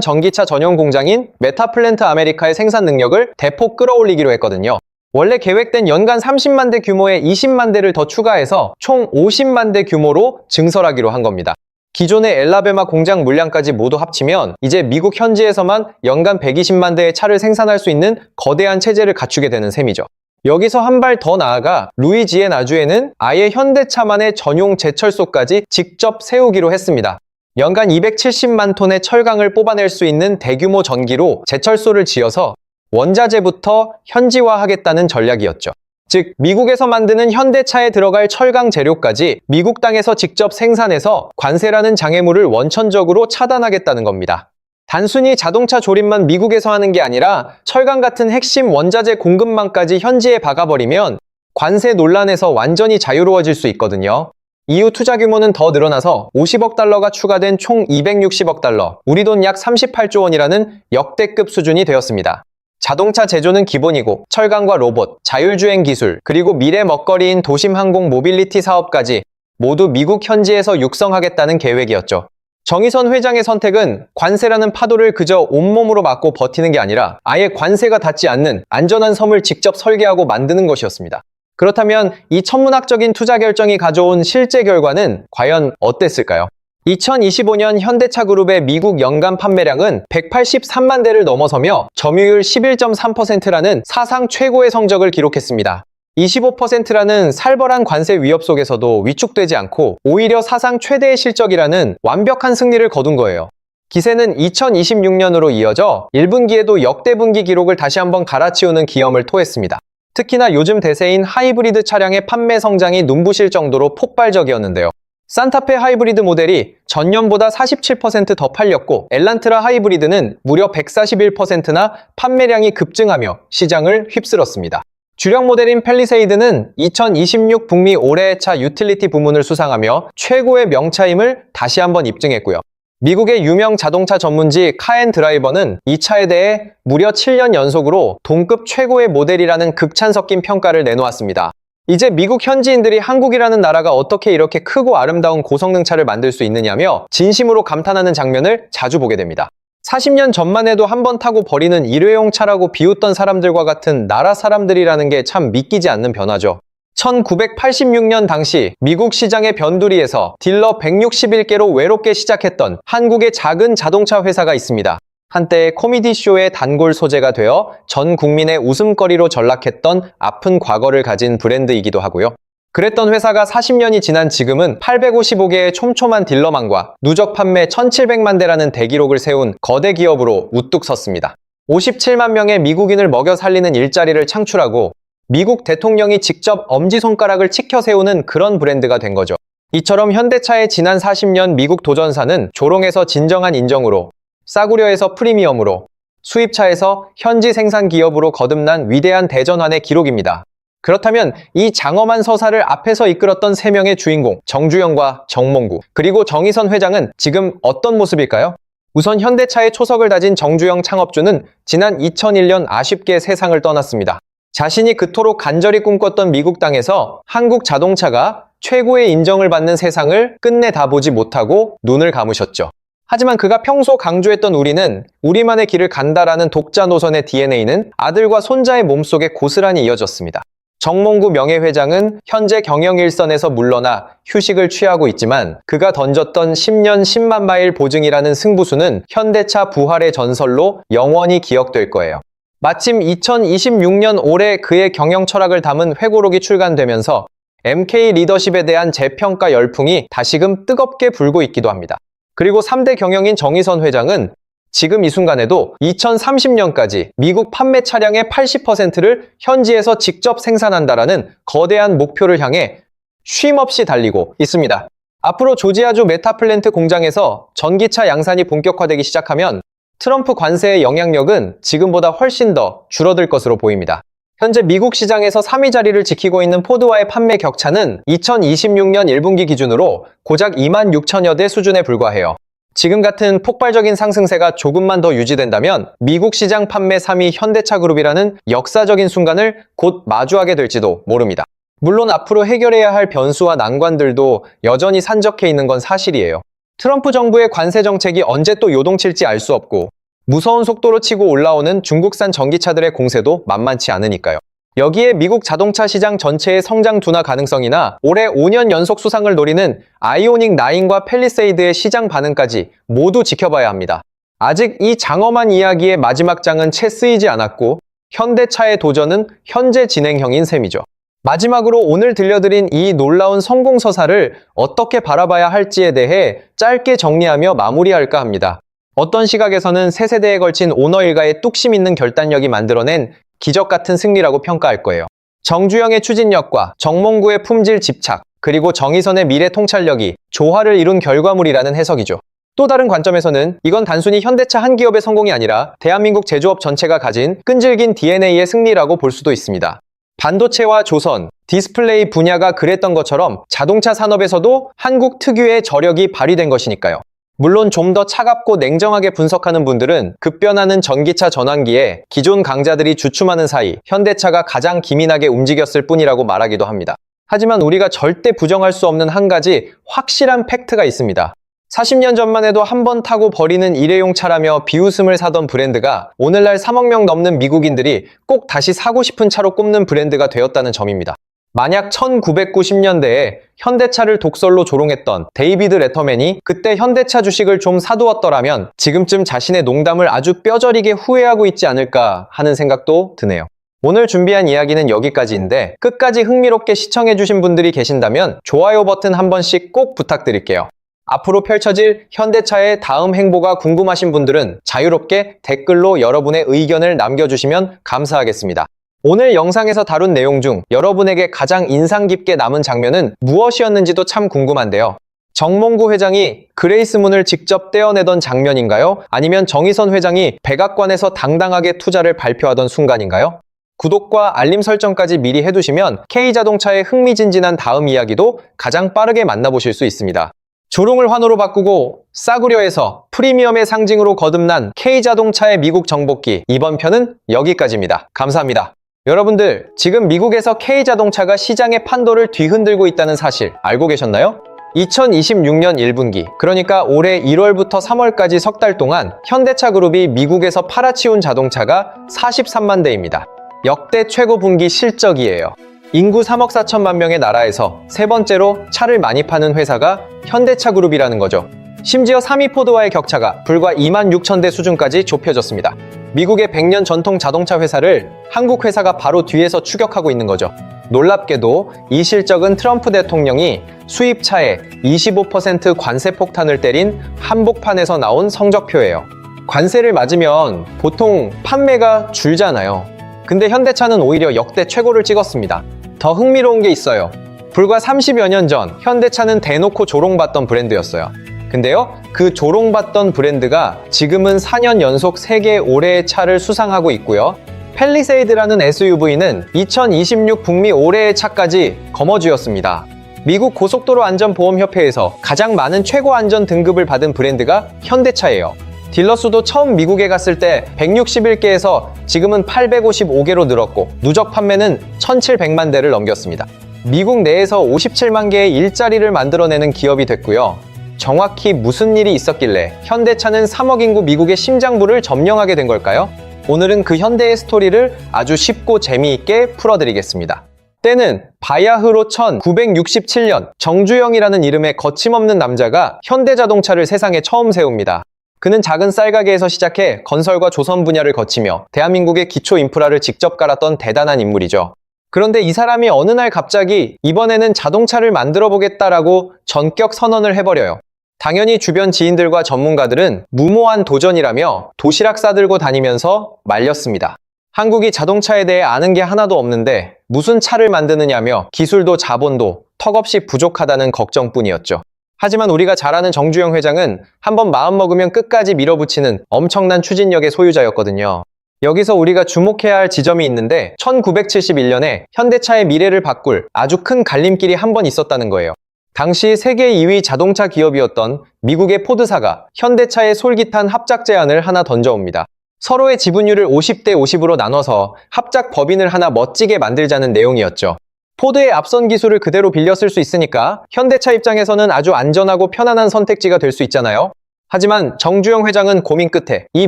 전기차 전용 공장인 메타플랜트 아메리카의 생산 능력을 대폭 끌어올리기로 했거든요. 원래 계획된 연간 30만 대 규모의 20만 대를 더 추가해서 총 50만 대 규모로 증설하기로 한 겁니다. 기존의 엘라베마 공장 물량까지 모두 합치면 이제 미국 현지에서만 연간 120만 대의 차를 생산할 수 있는 거대한 체제를 갖추게 되는 셈이죠. 여기서 한 발 더 나아가 루이지애나주에는 아예 현대차만의 전용 제철소까지 직접 세우기로 했습니다. 연간 270만 톤의 철강을 뽑아낼 수 있는 대규모 전기로 제철소를 지어서 원자재부터 현지화하겠다는 전략이었죠. 즉, 미국에서 만드는 현대차에 들어갈 철강 재료까지 미국 땅에서 직접 생산해서 관세라는 장애물을 원천적으로 차단하겠다는 겁니다. 단순히 자동차 조립만 미국에서 하는 게 아니라 철강 같은 핵심 원자재 공급망까지 현지에 박아버리면 관세 논란에서 완전히 자유로워질 수 있거든요. 이후 투자 규모는 더 늘어나서 50억 달러가 추가된 총 260억 달러, 우리 돈 약 38조 원이라는 역대급 수준이 되었습니다. 자동차 제조는 기본이고 철강과 로봇, 자율주행 기술, 그리고 미래 먹거리인 도심 항공 모빌리티 사업까지 모두 미국 현지에서 육성하겠다는 계획이었죠. 정의선 회장의 선택은 관세라는 파도를 그저 온몸으로 맞고 버티는 게 아니라 아예 관세가 닿지 않는 안전한 섬을 직접 설계하고 만드는 것이었습니다. 그렇다면 이 천문학적인 투자 결정이 가져온 실제 결과는 과연 어땠을까요? 2025년 현대차 그룹의 미국 연간 판매량은 183만 대를 넘어서며 점유율 11.3%라는 사상 최고의 성적을 기록했습니다. 25%라는 살벌한 관세 위협 속에서도 위축되지 않고 오히려 사상 최대의 실적이라는 완벽한 승리를 거둔 거예요. 기세는 2026년으로 이어져 1분기에도 역대 분기 기록을 다시 한번 갈아치우는 기염을 토했습니다. 특히나 요즘 대세인 하이브리드 차량의 판매 성장이 눈부실 정도로 폭발적이었는데요. 산타페 하이브리드 모델이 전년보다 47% 더 팔렸고 엘란트라 하이브리드는 무려 141%나 판매량이 급증하며 시장을 휩쓸었습니다. 주력 모델인 팰리세이드는 2026 북미 올해의 차 유틸리티 부문을 수상하며 최고의 명차임을 다시 한번 입증했고요. 미국의 유명 자동차 전문지 카앤드라이버는 이 차에 대해 무려 7년 연속으로 동급 최고의 모델이라는 극찬 섞인 평가를 내놓았습니다. 이제 미국 현지인들이 한국이라는 나라가 어떻게 이렇게 크고 아름다운 고성능 차를 만들 수 있느냐며 진심으로 감탄하는 장면을 자주 보게 됩니다. 40년 전만 해도 한 번 타고 버리는 일회용 차라고 비웃던 사람들과 같은 나라 사람들이라는 게 참 믿기지 않는 변화죠. 1986년 당시 미국 시장의 변두리에서 딜러 161개로 외롭게 시작했던 한국의 작은 자동차 회사가 있습니다. 한때 코미디쇼의 단골 소재가 되어 전 국민의 웃음거리로 전락했던 아픈 과거를 가진 브랜드이기도 하고요. 그랬던 회사가 40년이 지난 지금은 855개의 촘촘한 딜러망과 누적 판매 1700만 대라는 대기록을 세운 거대 기업으로 우뚝 섰습니다. 57만 명의 미국인을 먹여 살리는 일자리를 창출하고 미국 대통령이 직접 엄지손가락을 치켜 세우는 그런 브랜드가 된 거죠. 이처럼 현대차의 지난 40년 미국 도전사는 조롱에서 진정한 인정으로, 싸구려에서 프리미엄으로, 수입차에서 현지 생산 기업으로 거듭난 위대한 대전환의 기록입니다. 그렇다면 이 장엄한 서사를 앞에서 이끌었던 3명의 주인공 정주영과 정몽구 그리고 정의선 회장은 지금 어떤 모습일까요? 우선 현대차의 초석을 다진 정주영 창업주는 지난 2001년 아쉽게 세상을 떠났습니다. 자신이 그토록 간절히 꿈꿨던 미국 땅에서 한국 자동차가 최고의 인정을 받는 세상을 끝내 다 보지 못하고 눈을 감으셨죠. 하지만 그가 평소 강조했던 우리는 우리만의 길을 간다라는 독자 노선의 DNA는 아들과 손자의 몸속에 고스란히 이어졌습니다. 정몽구 명예회장은 현재 경영 일선에서 물러나 휴식을 취하고 있지만 그가 던졌던 10년 10만 마일 보증이라는 승부수는 현대차 부활의 전설로 영원히 기억될 거예요. 마침 2026년 올해 그의 경영 철학을 담은 회고록이 출간되면서 MK 리더십에 대한 재평가 열풍이 다시금 뜨겁게 불고 있기도 합니다. 그리고 3대 경영인 정의선 회장은 지금 이 순간에도 2030년까지 미국 판매 차량의 80%를 현지에서 직접 생산한다라는 거대한 목표를 향해 쉼없이 달리고 있습니다. 앞으로 조지아주 메타플랜트 공장에서 전기차 양산이 본격화되기 시작하면 트럼프 관세의 영향력은 지금보다 훨씬 더 줄어들 것으로 보입니다. 현재 미국 시장에서 3위 자리를 지키고 있는 포드와의 판매 격차는 2026년 1분기 기준으로 고작 26,000여 대 수준에 불과해요. 지금 같은 폭발적인 상승세가 조금만 더 유지된다면 미국 시장 판매 3위 현대차 그룹이라는 역사적인 순간을 곧 마주하게 될지도 모릅니다. 물론 앞으로 해결해야 할 변수와 난관들도 여전히 산적해 있는 건 사실이에요. 트럼프 정부의 관세 정책이 언제 또 요동칠지 알 수 없고 무서운 속도로 치고 올라오는 중국산 전기차들의 공세도 만만치 않으니까요. 여기에 미국 자동차 시장 전체의 성장 둔화 가능성이나 올해 5년 연속 수상을 노리는 아이오닉 9과 팰리세이드의 시장 반응까지 모두 지켜봐야 합니다. 아직 이 장엄한 이야기의 마지막 장은 채 쓰이지 않았고 현대차의 도전은 현재 진행형인 셈이죠. 마지막으로 오늘 들려드린 이 놀라운 성공 서사를 어떻게 바라봐야 할지에 대해 짧게 정리하며 마무리할까 합니다. 어떤 시각에서는 세 세대에 걸친 오너 일가의 뚝심 있는 결단력이 만들어낸 기적 같은 승리라고 평가할 거예요. 정주영의 추진력과 정몽구의 품질 집착, 그리고 정의선의 미래 통찰력이 조화를 이룬 결과물이라는 해석이죠. 또 다른 관점에서는 이건 단순히 현대차 한 기업의 성공이 아니라 대한민국 제조업 전체가 가진 끈질긴 DNA의 승리라고 볼 수도 있습니다. 반도체와 조선, 디스플레이 분야가 그랬던 것처럼 자동차 산업에서도 한국 특유의 저력이 발휘된 것이니까요. 물론 좀 더 차갑고 냉정하게 분석하는 분들은 급변하는 전기차 전환기에 기존 강자들이 주춤하는 사이 현대차가 가장 기민하게 움직였을 뿐이라고 말하기도 합니다. 하지만 우리가 절대 부정할 수 없는 한 가지 확실한 팩트가 있습니다. 40년 전만 해도 한 번 타고 버리는 일회용 차라며 비웃음을 사던 브랜드가 오늘날 3억 명 넘는 미국인들이 꼭 다시 사고 싶은 차로 꼽는 브랜드가 되었다는 점입니다. 만약 1990년대에 현대차를 독설로 조롱했던 데이비드 레터맨이 그때 현대차 주식을 좀 사두었더라면 지금쯤 자신의 농담을 아주 뼈저리게 후회하고 있지 않을까 하는 생각도 드네요. 오늘 준비한 이야기는 여기까지인데 끝까지 흥미롭게 시청해주신 분들이 계신다면 좋아요 버튼 한 번씩 꼭 부탁드릴게요. 앞으로 펼쳐질 현대차의 다음 행보가 궁금하신 분들은 자유롭게 댓글로 여러분의 의견을 남겨주시면 감사하겠습니다. 오늘 영상에서 다룬 내용 중 여러분에게 가장 인상 깊게 남은 장면은 무엇이었는지도 참 궁금한데요. 정몽구 회장이 그레이스문을 직접 떼어내던 장면인가요? 아니면 정의선 회장이 백악관에서 당당하게 투자를 발표하던 순간인가요? 구독과 알림 설정까지 미리 해두시면 K자동차의 흥미진진한 다음 이야기도 가장 빠르게 만나보실 수 있습니다. 조롱을 환호로 바꾸고 싸구려에서 프리미엄의 상징으로 거듭난 K자동차의 미국 정복기, 이번 편은 여기까지입니다. 감사합니다. 여러분들, 지금 미국에서 K자동차가 시장의 판도를 뒤흔들고 있다는 사실 알고 계셨나요? 2026년 1분기, 그러니까 올해 1월부터 3월까지 석 달 동안 현대차 그룹이 미국에서 팔아치운 자동차가 43만 대입니다. 역대 최고 분기 실적이에요. 인구 3억 4천만 명의 나라에서 세 번째로 차를 많이 파는 회사가 현대차 그룹이라는 거죠. 심지어 3위 포드와의 격차가 불과 2만 6천 대 수준까지 좁혀졌습니다. 미국의 100년 전통 자동차 회사를 한국 회사가 바로 뒤에서 추격하고 있는 거죠. 놀랍게도 이 실적은 트럼프 대통령이 수입차에 25% 관세 폭탄을 때린 한복판에서 나온 성적표예요. 관세를 맞으면 보통 판매가 줄잖아요. 근데 현대차는 오히려 역대 최고를 찍었습니다. 더 흥미로운 게 있어요. 불과 30여 년 전 현대차는 대놓고 조롱받던 브랜드였어요. 근데요, 그 조롱받던 브랜드가 지금은 4년 연속 세계 올해의 차를 수상하고 있고요. 팰리세이드라는 SUV는 2026 북미 올해의 차까지 거머쥐었습니다. 미국 고속도로 안전보험협회에서 가장 많은 최고 안전 등급을 받은 브랜드가 현대차예요. 딜러 수도 처음 미국에 갔을 때 161개에서 지금은 855개로 늘었고 누적 판매는 1,700만 대를 넘겼습니다. 미국 내에서 57만 개의 일자리를 만들어내는 기업이 됐고요. 정확히 무슨 일이 있었길래 현대차는 3억 인구 미국의 심장부를 점령하게 된 걸까요? 오늘은 그 현대의 스토리를 아주 쉽고 재미있게 풀어드리겠습니다. 때는 바야흐로 1967년 정주영이라는 이름의 거침없는 남자가 현대자동차를 세상에 처음 세웁니다. 그는 작은 쌀가게에서 시작해 건설과 조선 분야를 거치며 대한민국의 기초 인프라를 직접 깔았던 대단한 인물이죠. 그런데 이 사람이 어느 날 갑자기 이번에는 자동차를 만들어 보겠다라고 전격 선언을 해버려요. 당연히 주변 지인들과 전문가들은 무모한 도전이라며 도시락 싸들고 다니면서 말렸습니다. 한국이 자동차에 대해 아는 게 하나도 없는데 무슨 차를 만드느냐며 기술도 자본도 턱없이 부족하다는 걱정뿐이었죠. 하지만 우리가 잘 아는 정주영 회장은 한번 마음먹으면 끝까지 밀어붙이는 엄청난 추진력의 소유자였거든요. 여기서 우리가 주목해야 할 지점이 있는데 1971년에 현대차의 미래를 바꿀 아주 큰 갈림길이 한 번 있었다는 거예요. 당시 세계 2위 자동차 기업이었던 미국의 포드사가 현대차의 솔깃한 합작 제안을 하나 던져옵니다. 서로의 지분율을 50대 50으로 나눠서 합작 법인을 하나 멋지게 만들자는 내용이었죠. 포드의 앞선 기술을 그대로 빌려 쓸 수 있으니까 현대차 입장에서는 아주 안전하고 편안한 선택지가 될 수 있잖아요. 하지만 정주영 회장은 고민 끝에 이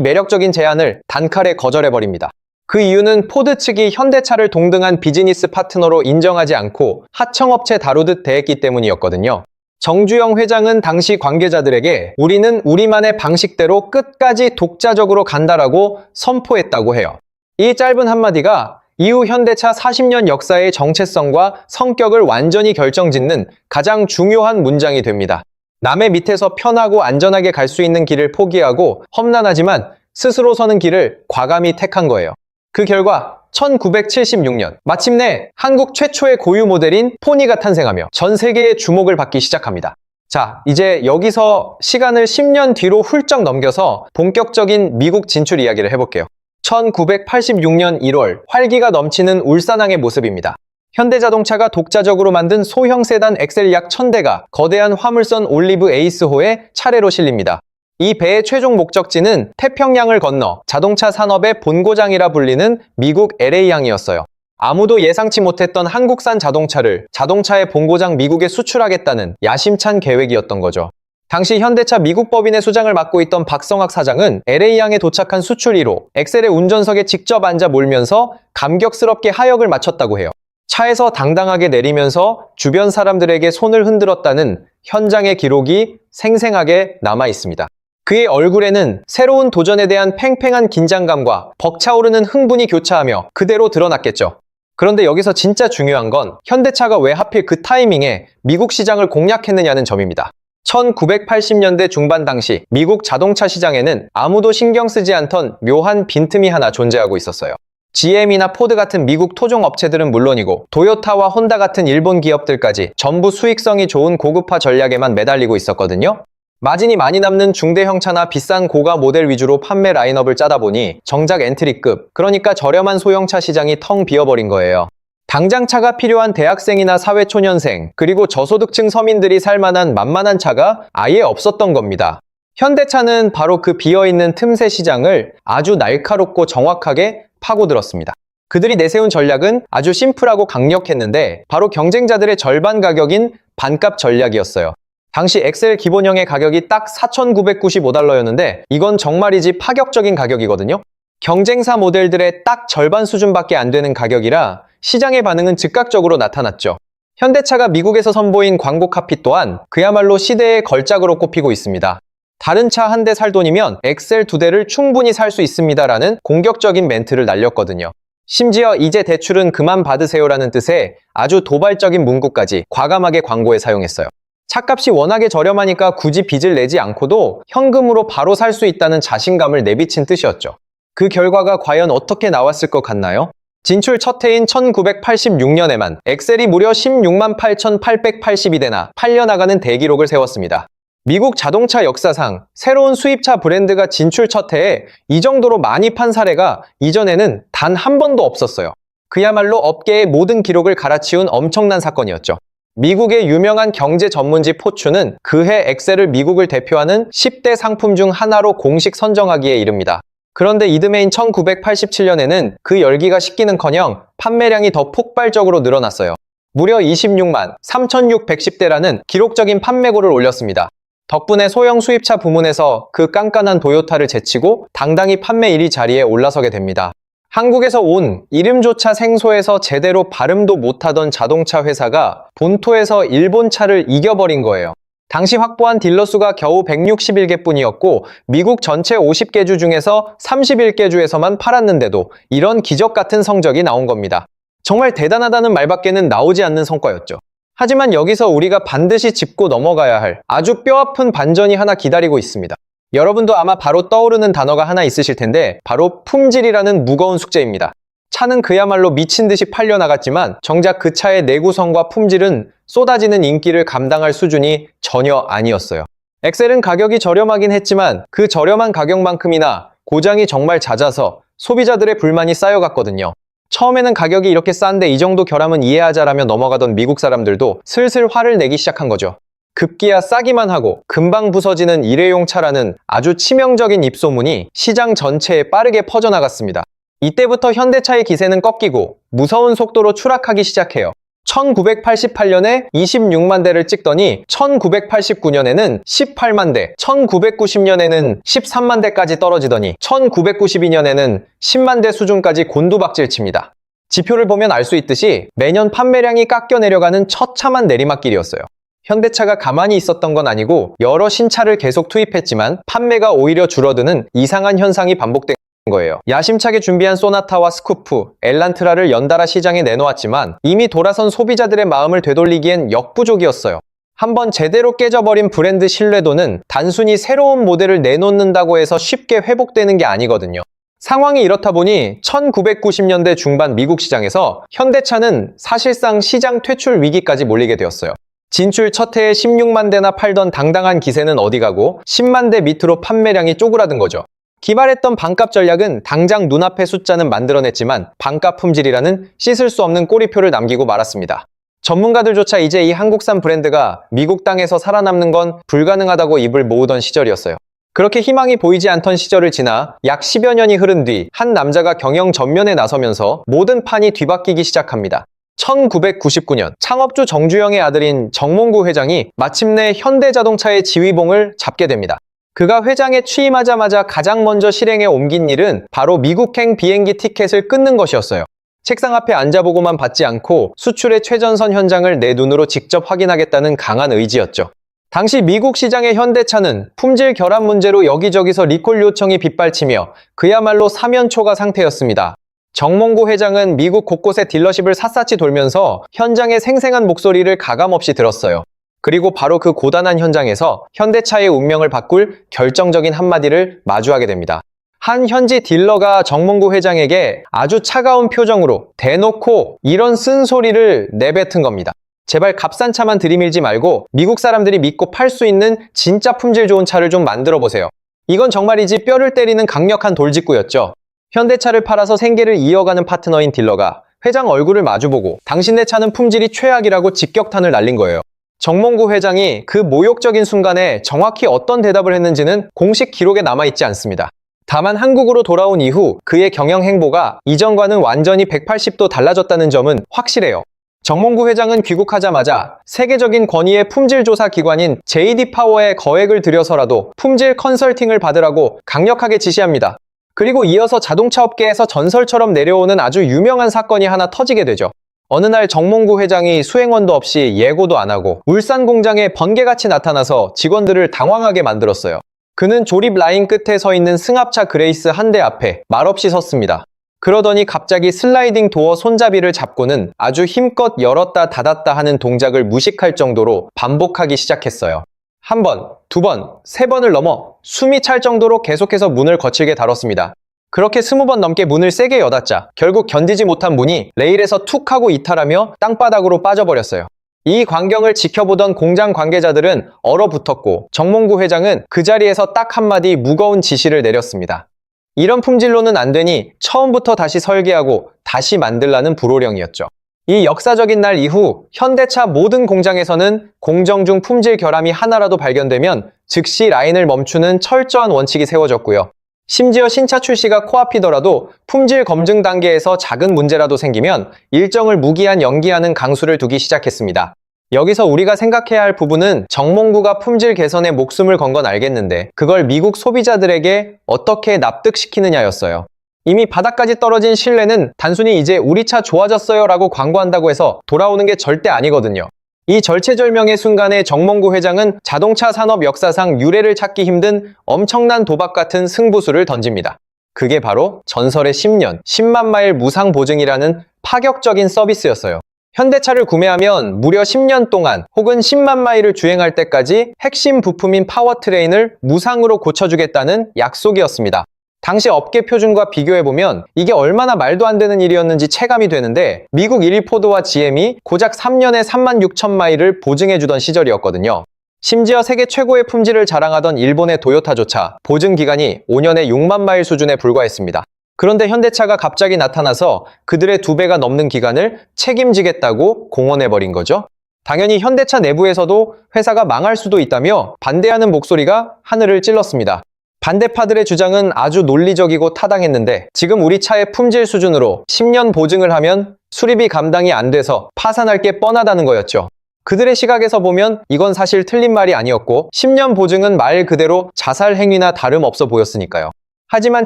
매력적인 제안을 단칼에 거절해버립니다. 그 이유는 포드 측이 현대차를 동등한 비즈니스 파트너로 인정하지 않고 하청업체 다루듯 대했기 때문이었거든요. 정주영 회장은 당시 관계자들에게 우리는 우리만의 방식대로 끝까지 독자적으로 간다라고 선포했다고 해요. 이 짧은 한마디가 이후 현대차 40년 역사의 정체성과 성격을 완전히 결정짓는 가장 중요한 문장이 됩니다. 남의 밑에서 편하고 안전하게 갈 수 있는 길을 포기하고 험난하지만 스스로 서는 길을 과감히 택한 거예요. 그 결과 1976년 마침내 한국 최초의 고유 모델인 포니가 탄생하며 전 세계의 주목을 받기 시작합니다. 자, 이제 여기서 시간을 10년 뒤로 훌쩍 넘겨서 본격적인 미국 진출 이야기를 해볼게요. 1986년 1월 활기가 넘치는 울산항의 모습입니다. 현대자동차가 독자적으로 만든 소형 세단 엑셀 약 1000대가 거대한 화물선 올리브 에이스호에 차례로 실립니다. 이 배의 최종 목적지는 태평양을 건너 자동차 산업의 본고장이라 불리는 미국 LA항이었어요. 아무도 예상치 못했던 한국산 자동차를 자동차의 본고장 미국에 수출하겠다는 야심찬 계획이었던 거죠. 당시 현대차 미국 법인의 수장을 맡고 있던 박성학 사장은 LA항에 도착한 수출 1호 엑셀의 운전석에 직접 앉아 몰면서 감격스럽게 하역을 마쳤다고 해요. 차에서 당당하게 내리면서 주변 사람들에게 손을 흔들었다는 현장의 기록이 생생하게 남아 있습니다. 그의 얼굴에는 새로운 도전에 대한 팽팽한 긴장감과 벅차오르는 흥분이 교차하며 그대로 드러났겠죠. 그런데 여기서 진짜 중요한 건 현대차가 왜 하필 그 타이밍에 미국 시장을 공략했느냐는 점입니다. 1980년대 중반 당시 미국 자동차 시장에는 아무도 신경 쓰지 않던 묘한 빈틈이 하나 존재하고 있었어요. GM이나 포드 같은 미국 토종 업체들은 물론이고 도요타와 혼다 같은 일본 기업들까지 전부 수익성이 좋은 고급화 전략에만 매달리고 있었거든요. 마진이 많이 남는 중대형차나 비싼 고가 모델 위주로 판매 라인업을 짜다 보니 정작 엔트리급, 그러니까 저렴한 소형차 시장이 텅 비어버린 거예요. 당장 차가 필요한 대학생이나 사회초년생, 그리고 저소득층 서민들이 살만한 만만한 차가 아예 없었던 겁니다. 현대차는 바로 그 비어있는 틈새 시장을 아주 날카롭고 정확하게 파고들었습니다. 그들이 내세운 전략은 아주 심플하고 강력했는데 바로 경쟁자들의 절반 가격인 반값 전략이었어요. 당시 엑셀 기본형의 가격이 딱 $4,995였는데 이건 정말이지 파격적인 가격이거든요. 경쟁사 모델들의 딱 절반 수준밖에 안 되는 가격이라 시장의 반응은 즉각적으로 나타났죠. 현대차가 미국에서 선보인 광고 카피 또한 그야말로 시대의 걸작으로 꼽히고 있습니다. 다른 차 한 대 살 돈이면 엑셀 2대를 충분히 살 수 있습니다라는 공격적인 멘트를 날렸거든요. 심지어 이제 대출은 그만 받으세요라는 뜻의 아주 도발적인 문구까지 과감하게 광고에 사용했어요. 차값이 워낙에 저렴하니까 굳이 빚을 내지 않고도 현금으로 바로 살 수 있다는 자신감을 내비친 뜻이었죠. 그 결과가 과연 어떻게 나왔을 것 같나요? 진출 첫 해인 1986년에만 엑셀이 무려 16만 8,882대나 팔려나가는 대기록을 세웠습니다. 미국 자동차 역사상 새로운 수입차 브랜드가 진출 첫 해에 이 정도로 많이 판 사례가 이전에는 단 한 번도 없었어요. 그야말로 업계의 모든 기록을 갈아치운 엄청난 사건이었죠. 미국의 유명한 경제 전문지 포춘은 그해 엑셀을 미국을 대표하는 10대 상품 중 하나로 공식 선정하기에 이릅니다. 그런데 이듬해인 1987년에는 그 열기가 식기는커녕 판매량이 더 폭발적으로 늘어났어요. 무려 26만 3,610대라는 기록적인 판매고를 올렸습니다. 덕분에 소형 수입차 부문에서 그 깐깐한 도요타를 제치고 당당히 판매 1위 자리에 올라서게 됩니다. 한국에서 온 이름조차 생소해서 제대로 발음도 못하던 자동차 회사가 본토에서 일본 차를 이겨버린 거예요. 당시 확보한 딜러 수가 겨우 161개 뿐이었고 미국 전체 50개 주 중에서 31개 주에서만 팔았는데도 이런 기적 같은 성적이 나온 겁니다. 정말 대단하다는 말밖에는 나오지 않는 성과였죠. 하지만 여기서 우리가 반드시 짚고 넘어가야 할 아주 뼈아픈 반전이 하나 기다리고 있습니다. 여러분도 아마 바로 떠오르는 단어가 하나 있으실 텐데 바로 품질이라는 무거운 숙제입니다. 차는 그야말로 미친 듯이 팔려나갔지만 정작 그 차의 내구성과 품질은 쏟아지는 인기를 감당할 수준이 전혀 아니었어요. 엑셀은 가격이 저렴하긴 했지만 그 저렴한 가격만큼이나 고장이 정말 잦아서 소비자들의 불만이 쌓여갔거든요. 처음에는 가격이 이렇게 싼데 이 정도 결함은 이해하자라며 넘어가던 미국 사람들도 슬슬 화를 내기 시작한 거죠. 급기야 싸기만 하고 금방 부서지는 일회용 차라는 아주 치명적인 입소문이 시장 전체에 빠르게 퍼져나갔습니다. 이때부터 현대차의 기세는 꺾이고 무서운 속도로 추락하기 시작해요. 1988년에 26만 대를 찍더니 1989년에는 18만 대, 1990년에는 13만 대까지 떨어지더니 1992년에는 10만 대 수준까지 곤두박질 칩니다. 지표를 보면 알 수 있듯이 매년 판매량이 깎여 내려가는 처참한 내리막길이었어요. 현대차가 가만히 있었던 건 아니고 여러 신차를 계속 투입했지만 판매가 오히려 줄어드는 이상한 현상이 반복된 거예요. 야심차게 준비한 소나타와 스쿠프, 엘란트라를 연달아 시장에 내놓았지만 이미 돌아선 소비자들의 마음을 되돌리기엔 역부족이었어요. 한번 제대로 깨져버린 브랜드 신뢰도는 단순히 새로운 모델을 내놓는다고 해서 쉽게 회복되는 게 아니거든요. 상황이 이렇다 보니 1990년대 중반 미국 시장에서 현대차는 사실상 시장 퇴출 위기까지 몰리게 되었어요. 진출 첫 해에 16만 대나 팔던 당당한 기세는 어디 가고 10만 대 밑으로 판매량이 쪼그라든 거죠. 기발했던 반값 전략은 당장 눈앞의 숫자는 만들어냈지만 반값 품질이라는 씻을 수 없는 꼬리표를 남기고 말았습니다. 전문가들조차 이제 이 한국산 브랜드가 미국 땅에서 살아남는 건 불가능하다고 입을 모으던 시절이었어요. 그렇게 희망이 보이지 않던 시절을 지나 약 10여 년이 흐른 뒤 한 남자가 경영 전면에 나서면서 모든 판이 뒤바뀌기 시작합니다. 1999년 창업주 정주영의 아들인 정몽구 회장이 마침내 현대자동차의 지휘봉을 잡게 됩니다. 그가 회장에 취임하자마자 가장 먼저 실행에 옮긴 일은 바로 미국행 비행기 티켓을 끊는 것이었어요. 책상 앞에 앉아보고만 받지 않고 수출의 최전선 현장을 내 눈으로 직접 확인하겠다는 강한 의지였죠. 당시 미국 시장의 현대차는 품질 결함 문제로 여기저기서 리콜 요청이 빗발치며 그야말로 사면초가 상태였습니다. 정몽구 회장은 미국 곳곳에 딜러십을 샅샅이 돌면서 현장의 생생한 목소리를 가감없이 들었어요. 그리고 바로 그 고단한 현장에서 현대차의 운명을 바꿀 결정적인 한마디를 마주하게 됩니다. 한 현지 딜러가 정몽구 회장에게 아주 차가운 표정으로 대놓고 이런 쓴소리를 내뱉은 겁니다. 제발 값싼 차만 들이밀지 말고 미국 사람들이 믿고 팔 수 있는 진짜 품질 좋은 차를 좀 만들어 보세요. 이건 정말이지 뼈를 때리는 강력한 돌직구였죠. 현대차를 팔아서 생계를 이어가는 파트너인 딜러가 회장 얼굴을 마주보고 당신네 차는 품질이 최악이라고 직격탄을 날린 거예요. 정몽구 회장이 그 모욕적인 순간에 정확히 어떤 대답을 했는지는 공식 기록에 남아있지 않습니다. 다만 한국으로 돌아온 이후 그의 경영 행보가 이전과는 완전히 180도 달라졌다는 점은 확실해요. 정몽구 회장은 귀국하자마자 세계적인 권위의 품질 조사 기관인 JD 파워에 거액을 들여서라도 품질 컨설팅을 받으라고 강력하게 지시합니다. 그리고 이어서 자동차 업계에서 전설처럼 내려오는 아주 유명한 사건이 하나 터지게 되죠. 어느 날 정몽구 회장이 수행원도 없이 예고도 안 하고 울산 공장에 번개같이 나타나서 직원들을 당황하게 만들었어요. 그는 조립 라인 끝에 서 있는 승합차 그레이스 한 대 앞에 말없이 섰습니다. 그러더니 갑자기 슬라이딩 도어 손잡이를 잡고는 아주 힘껏 열었다 닫았다 하는 동작을 무식할 정도로 반복하기 시작했어요. 한 번, 두 번, 세 번을 넘어 숨이 찰 정도로 계속해서 문을 거칠게 다뤘습니다. 그렇게 20번 넘게 문을 세게 여닫자 결국 견디지 못한 문이 레일에서 툭 하고 이탈하며 땅바닥으로 빠져버렸어요. 이 광경을 지켜보던 공장 관계자들은 얼어붙었고 정몽구 회장은 그 자리에서 딱 한마디 무거운 지시를 내렸습니다. 이런 품질로는 안 되니 처음부터 다시 설계하고 다시 만들라는 불호령이었죠. 이 역사적인 날 이후 현대차 모든 공장에서는 공정 중 품질 결함이 하나라도 발견되면 즉시 라인을 멈추는 철저한 원칙이 세워졌고요. 심지어 신차 출시가 코앞이더라도 품질 검증 단계에서 작은 문제라도 생기면 일정을 무기한 연기하는 강수를 두기 시작했습니다. 여기서 우리가 생각해야 할 부분은 정몽구가 품질 개선에 목숨을 건 건 알겠는데 그걸 미국 소비자들에게 어떻게 납득시키느냐였어요. 이미 바닥까지 떨어진 신뢰는 단순히 이제 우리 차 좋아졌어요 라고 광고한다고 해서 돌아오는 게 절대 아니거든요. 이 절체절명의 순간에 정몽구 회장은 자동차 산업 역사상 유례를 찾기 힘든 엄청난 도박 같은 승부수를 던집니다. 그게 바로 전설의 10년, 10만 마일 무상 보증이라는 파격적인 서비스였어요. 현대차를 구매하면 무려 10년 동안 혹은 10만 마일을 주행할 때까지 핵심 부품인 파워트레인을 무상으로 고쳐주겠다는 약속이었습니다. 당시 업계 표준과 비교해보면 이게 얼마나 말도 안 되는 일이었는지 체감이 되는데 미국 1위 포드와 GM이 고작 3년에 3만 6천 마일을 보증해주던 시절이었거든요. 심지어 세계 최고의 품질을 자랑하던 일본의 토요타조차 보증 기간이 5년에 6만 마일 수준에 불과했습니다. 그런데 현대차가 갑자기 나타나서 그들의 2배가 넘는 기간을 책임지겠다고 공언해버린 거죠. 당연히 현대차 내부에서도 회사가 망할 수도 있다며 반대하는 목소리가 하늘을 찔렀습니다. 반대파들의 주장은 아주 논리적이고 타당했는데 지금 우리 차의 품질 수준으로 10년 보증을 하면 수리비 감당이 안 돼서 파산할 게 뻔하다는 거였죠. 그들의 시각에서 보면 이건 사실 틀린 말이 아니었고 10년 보증은 말 그대로 자살 행위나 다름없어 보였으니까요. 하지만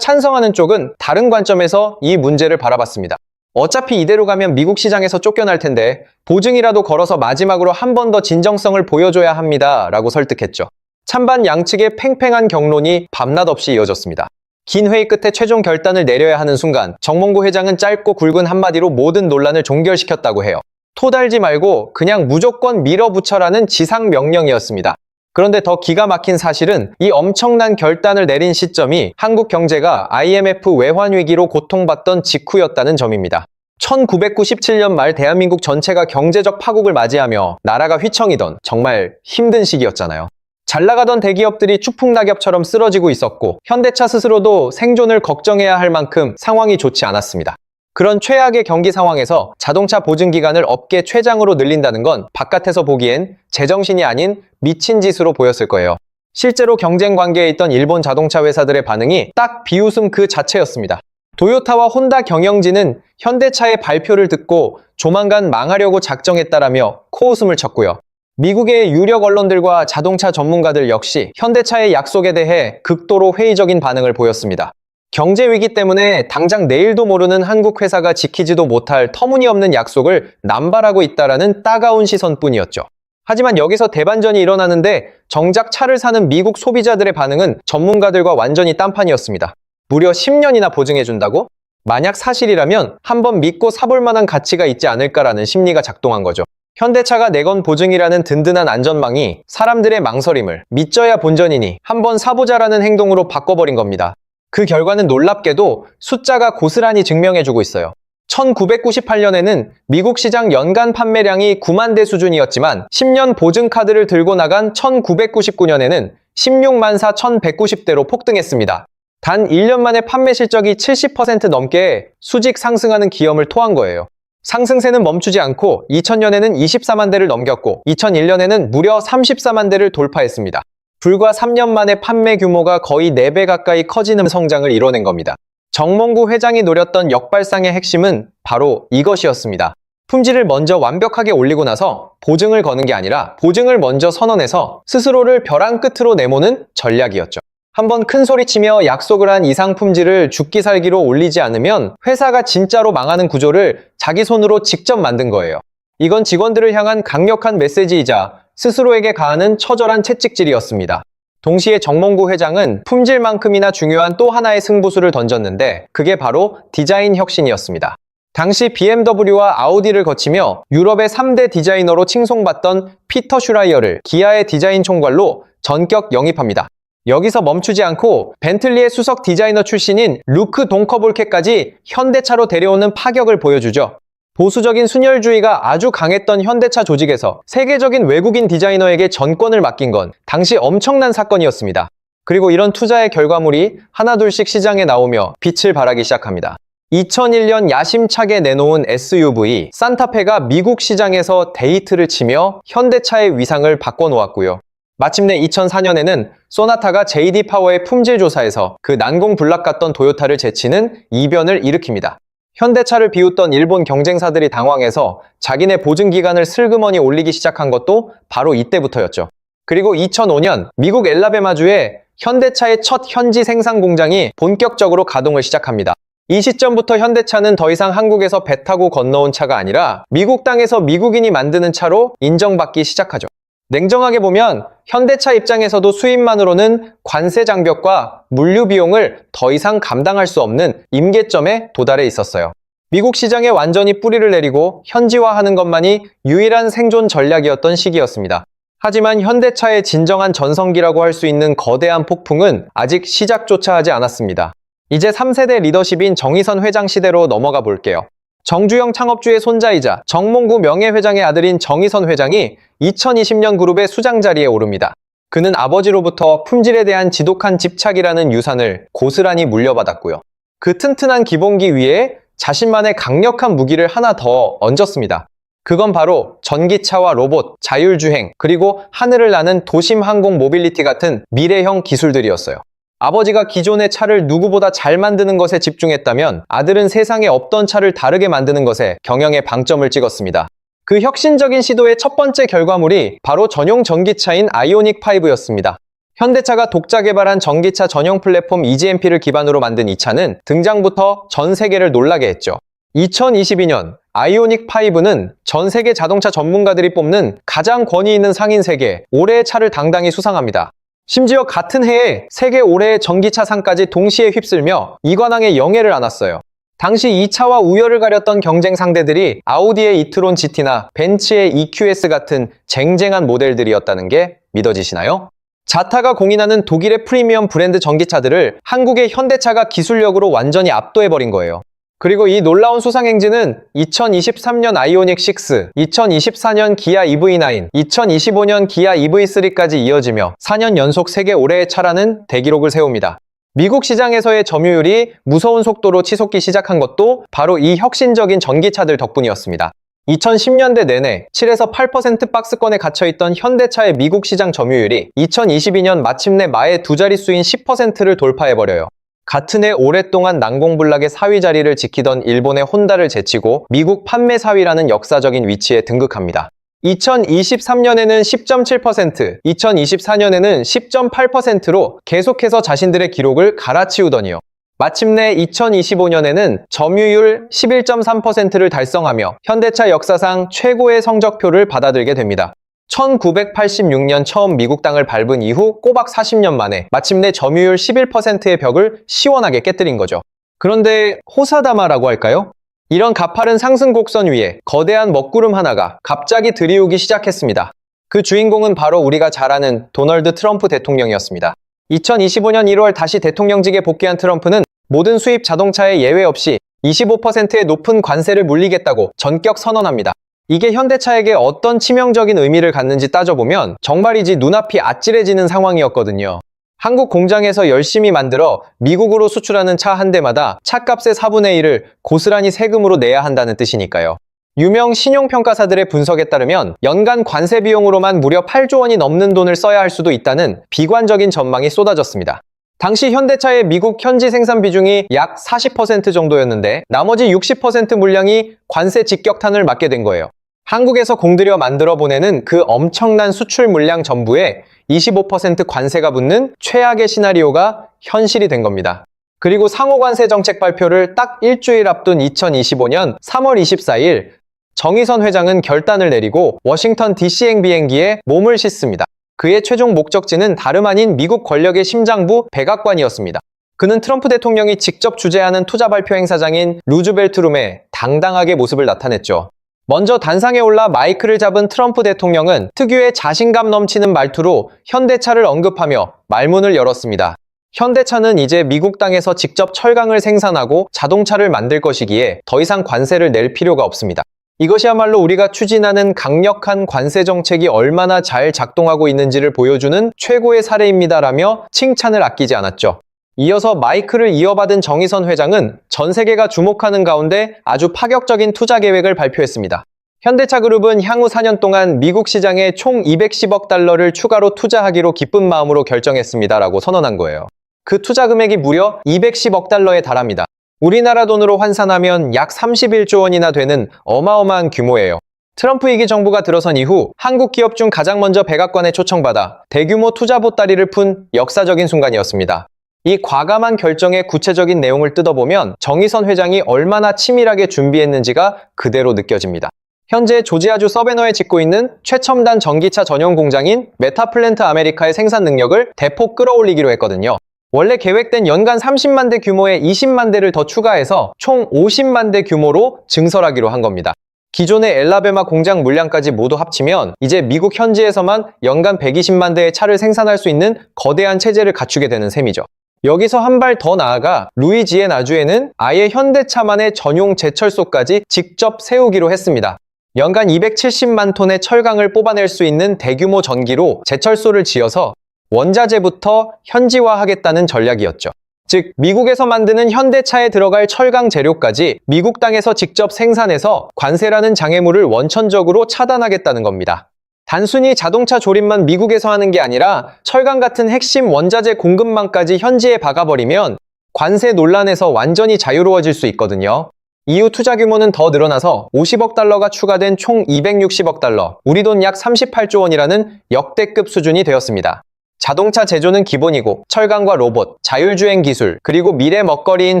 찬성하는 쪽은 다른 관점에서 이 문제를 바라봤습니다. 어차피 이대로 가면 미국 시장에서 쫓겨날 텐데 보증이라도 걸어서 마지막으로 한 번 더 진정성을 보여줘야 합니다 라고 설득했죠. 찬반 양측의 팽팽한 격론이 밤낮 없이 이어졌습니다. 긴 회의 끝에 최종 결단을 내려야 하는 순간 정몽구 회장은 짧고 굵은 한마디로 모든 논란을 종결시켰다고 해요. 토달지 말고 그냥 무조건 밀어붙여라는 지상 명령이었습니다. 그런데 더 기가 막힌 사실은 이 엄청난 결단을 내린 시점이 한국 경제가 IMF 외환위기로 고통받던 직후였다는 점입니다. 1997년 말 대한민국 전체가 경제적 파국을 맞이하며 나라가 휘청이던 정말 힘든 시기였잖아요. 잘 나가던 대기업들이 추풍낙엽처럼 쓰러지고 있었고 현대차 스스로도 생존을 걱정해야 할 만큼 상황이 좋지 않았습니다. 그런 최악의 경기 상황에서 자동차 보증 기간을 업계 최장으로 늘린다는 건 바깥에서 보기엔 제정신이 아닌 미친 짓으로 보였을 거예요. 실제로 경쟁 관계에 있던 일본 자동차 회사들의 반응이 딱 비웃음 그 자체였습니다. 도요타와 혼다 경영진은 현대차의 발표를 듣고 조만간 망하려고 작정했다라며 코웃음을 쳤고요. 미국의 유력 언론들과 자동차 전문가들 역시 현대차의 약속에 대해 극도로 회의적인 반응을 보였습니다. 경제 위기 때문에 당장 내일도 모르는 한국 회사가 지키지도 못할 터무니없는 약속을 남발하고 있다라는 따가운 시선뿐이었죠. 하지만 여기서 대반전이 일어나는데 정작 차를 사는 미국 소비자들의 반응은 전문가들과 완전히 딴판이었습니다. 무려 10년이나 보증해준다고? 만약 사실이라면 한번 믿고 사볼 만한 가치가 있지 않을까라는 심리가 작동한 거죠. 현대차가 내건 보증이라는 든든한 안전망이 사람들의 망설임을 믿져야 본전이니 한번 사보자라는 행동으로 바꿔버린 겁니다. 그 결과는 놀랍게도 숫자가 고스란히 증명해주고 있어요. 1998년에는 미국 시장 연간 판매량이 9만 대 수준이었지만 10년 보증카드를 들고 나간 1999년에는 16만 4,190대로 폭등했습니다. 단 1년 만에 판매 실적이 70% 넘게 수직 상승하는 기염을 토한 거예요. 상승세는 멈추지 않고 2000년에는 24만 대를 넘겼고 2001년에는 무려 34만 대를 돌파했습니다. 불과 3년 만에 판매 규모가 거의 4배 가까이 커지는 성장을 이뤄낸 겁니다. 정몽구 회장이 노렸던 역발상의 핵심은 바로 이것이었습니다. 품질을 먼저 완벽하게 올리고 나서 보증을 거는 게 아니라 보증을 먼저 선언해서 스스로를 벼랑 끝으로 내모는 전략이었죠. 한번 큰 소리치며 약속을 한 이상 품질을 죽기 살기로 올리지 않으면 회사가 진짜로 망하는 구조를 자기 손으로 직접 만든 거예요. 이건 직원들을 향한 강력한 메시지이자 스스로에게 가하는 처절한 채찍질이었습니다. 동시에 정몽구 회장은 품질만큼이나 중요한 또 하나의 승부수를 던졌는데 그게 바로 디자인 혁신이었습니다. 당시 BMW와 아우디를 거치며 유럽의 3대 디자이너로 칭송받던 피터 슈라이어를 기아의 디자인 총괄로 전격 영입합니다. 여기서 멈추지 않고 벤틀리의 수석 디자이너 출신인 루크 동커볼케까지 현대차로 데려오는 파격을 보여주죠. 보수적인 순혈주의가 아주 강했던 현대차 조직에서 세계적인 외국인 디자이너에게 전권을 맡긴 건 당시 엄청난 사건이었습니다. 그리고 이런 투자의 결과물이 하나둘씩 시장에 나오며 빛을 발하기 시작합니다. 2001년 야심차게 내놓은 SUV 산타페가 미국 시장에서 데이트를 치며 현대차의 위상을 바꿔놓았고요. 마침내 2004년에는 소나타가 JD 파워의 품질 조사에서 그 난공불락 같던 도요타를 제치는 이변을 일으킵니다. 현대차를 비웃던 일본 경쟁사들이 당황해서 자기네 보증기간을 슬그머니 올리기 시작한 것도 바로 이때부터였죠. 그리고 2005년 미국 엘라베마주에 현대차의 첫 현지 생산 공장이 본격적으로 가동을 시작합니다. 이 시점부터 현대차는 더 이상 한국에서 배 타고 건너온 차가 아니라 미국 땅에서 미국인이 만드는 차로 인정받기 시작하죠. 냉정하게 보면 현대차 입장에서도 수입만으로는 관세 장벽과 물류 비용을 더 이상 감당할 수 없는 임계점에 도달해 있었어요. 미국 시장에 완전히 뿌리를 내리고 현지화하는 것만이 유일한 생존 전략이었던 시기였습니다. 하지만 현대차의 진정한 전성기라고 할 수 있는 거대한 폭풍은 아직 시작조차 하지 않았습니다. 이제 3세대 리더십인 정의선 회장 시대로 넘어가 볼게요. 정주영 창업주의 손자이자 정몽구 명예회장의 아들인 정의선 회장이 2020년 그룹의 수장 자리에 오릅니다. 그는 아버지로부터 품질에 대한 지독한 집착이라는 유산을 고스란히 물려받았고요. 그 튼튼한 기본기 위에 자신만의 강력한 무기를 하나 더 얹었습니다. 그건 바로 전기차와 로봇, 자율주행, 그리고 하늘을 나는 도심 항공 모빌리티 같은 미래형 기술들이었어요. 아버지가 기존의 차를 누구보다 잘 만드는 것에 집중했다면 아들은 세상에 없던 차를 다르게 만드는 것에 경영의 방점을 찍었습니다. 그 혁신적인 시도의 첫 번째 결과물이 바로 전용 전기차인 아이오닉5였습니다. 현대차가 독자 개발한 전기차 전용 플랫폼 EGMP를 기반으로 만든 이 차는 등장부터 전 세계를 놀라게 했죠. 2022년 아이오닉5는 전 세계 자동차 전문가들이 뽑는 가장 권위 있는 상인 세계 올해의 차를 당당히 수상합니다. 심지어 같은 해에 세계 올해의 전기차상까지 동시에 휩쓸며 이관왕의 영예를 안았어요. 당시 이 차와 우열을 가렸던 경쟁 상대들이 아우디의 이트론 GT나 벤츠의 EQS 같은 쟁쟁한 모델들이었다는 게 믿어지시나요? 자타가 공인하는 독일의 프리미엄 브랜드 전기차들을 한국의 현대차가 기술력으로 완전히 압도해버린 거예요. 그리고 이 놀라운 수상행진은 2023년 아이오닉6, 2024년 기아 EV9, 2025년 기아 EV3까지 이어지며 4년 연속 세계 올해의 차라는 대기록을 세웁니다. 미국 시장에서의 점유율이 무서운 속도로 치솟기 시작한 것도 바로 이 혁신적인 전기차들 덕분이었습니다. 2010년대 내내 7에서 8% 박스권에 갇혀있던 현대차의 미국 시장 점유율이 2022년 마침내 마의 두 자릿수인 10%를 돌파해버려요. 같은 해 오랫동안 난공불락의 4위 자리를 지키던 일본의 혼다를 제치고 미국 판매 4위라는 역사적인 위치에 등극합니다. 2023년에는 10.7%, 2024년에는 10.8%로 계속해서 자신들의 기록을 갈아치우더니요. 마침내 2025년에는 점유율 11.3%를 달성하며 현대차 역사상 최고의 성적표를 받아들게 됩니다. 1986년 처음 미국 땅을 밟은 이후 꼬박 40년 만에 마침내 점유율 11%의 벽을 시원하게 깨뜨린 거죠. 그런데 호사다마라고 할까요? 이런 가파른 상승 곡선 위에 거대한 먹구름 하나가 갑자기 들이오기 시작했습니다. 그 주인공은 바로 우리가 잘 아는 도널드 트럼프 대통령이었습니다. 2025년 1월 다시 대통령직에 복귀한 트럼프는 모든 수입 자동차에 예외 없이 25%의 높은 관세를 물리겠다고 전격 선언합니다. 이게 현대차에게 어떤 치명적인 의미를 갖는지 따져보면 정말이지 눈앞이 아찔해지는 상황이었거든요. 한국 공장에서 열심히 만들어 미국으로 수출하는 차 한 대마다 차값의 4분의 1을 고스란히 세금으로 내야 한다는 뜻이니까요. 유명 신용평가사들의 분석에 따르면 연간 관세 비용으로만 무려 8조 원이 넘는 돈을 써야 할 수도 있다는 비관적인 전망이 쏟아졌습니다. 당시 현대차의 미국 현지 생산 비중이 약 40% 정도였는데 나머지 60% 물량이 관세 직격탄을 맞게 된 거예요. 한국에서 공들여 만들어 보내는 그 엄청난 수출 물량 전부에 25% 관세가 붙는 최악의 시나리오가 현실이 된 겁니다. 그리고 상호관세 정책 발표를 딱 일주일 앞둔 2025년 3월 24일 정의선 회장은 결단을 내리고 워싱턴 DC행 비행기에 몸을 싣습니다. 그의 최종 목적지는 다름 아닌 미국 권력의 심장부 백악관이었습니다. 그는 트럼프 대통령이 직접 주재하는 투자 발표 행사장인 루즈벨트 룸에 당당하게 모습을 나타냈죠. 먼저 단상에 올라 마이크를 잡은 트럼프 대통령은 특유의 자신감 넘치는 말투로 현대차를 언급하며 말문을 열었습니다. 현대차는 이제 미국 땅에서 직접 철강을 생산하고 자동차를 만들 것이기에 더 이상 관세를 낼 필요가 없습니다. 이것이야말로 우리가 추진하는 강력한 관세 정책이 얼마나 잘 작동하고 있는지를 보여주는 최고의 사례입니다라며 칭찬을 아끼지 않았죠. 이어서 마이크를 이어받은 정의선 회장은 전 세계가 주목하는 가운데 아주 파격적인 투자 계획을 발표했습니다. 현대차 그룹은 향후 4년 동안 미국 시장에 총 210억 달러를 추가로 투자하기로 기쁜 마음으로 결정했습니다라고 선언한 거예요. 그 투자 금액이 무려 210억 달러에 달합니다. 우리나라 돈으로 환산하면 약 31조 원이나 되는 어마어마한 규모예요. 트럼프 2기 정부가 들어선 이후 한국 기업 중 가장 먼저 백악관에 초청받아 대규모 투자 보따리를 푼 역사적인 순간이었습니다. 이 과감한 결정의 구체적인 내용을 뜯어보면 정의선 회장이 얼마나 치밀하게 준비했는지가 그대로 느껴집니다. 현재 조지아주 서베너에 짓고 있는 최첨단 전기차 전용 공장인 메타플랜트 아메리카의 생산 능력을 대폭 끌어올리기로 했거든요. 원래 계획된 연간 30만 대 규모의 20만 대를 더 추가해서 총 50만 대 규모로 증설하기로 한 겁니다. 기존의 엘라베마 공장 물량까지 모두 합치면 이제 미국 현지에서만 연간 120만 대의 차를 생산할 수 있는 거대한 체제를 갖추게 되는 셈이죠. 여기서 한 발 더 나아가 루이지애나주에는 아예 현대차만의 전용 제철소까지 직접 세우기로 했습니다. 연간 270만 톤의 철강을 뽑아낼 수 있는 대규모 전기로 제철소를 지어서 원자재부터 현지화하겠다는 전략이었죠. 즉, 미국에서 만드는 현대차에 들어갈 철강 재료까지 미국 땅에서 직접 생산해서 관세라는 장애물을 원천적으로 차단하겠다는 겁니다. 단순히 자동차 조립만 미국에서 하는 게 아니라 철강 같은 핵심 원자재 공급망까지 현지에 박아버리면 관세 논란에서 완전히 자유로워질 수 있거든요. 이후 투자 규모는 더 늘어나서 50억 달러가 추가된 총 260억 달러, 우리 돈 약 38조 원이라는 역대급 수준이 되었습니다. 자동차 제조는 기본이고 철강과 로봇, 자율주행 기술, 그리고 미래 먹거리인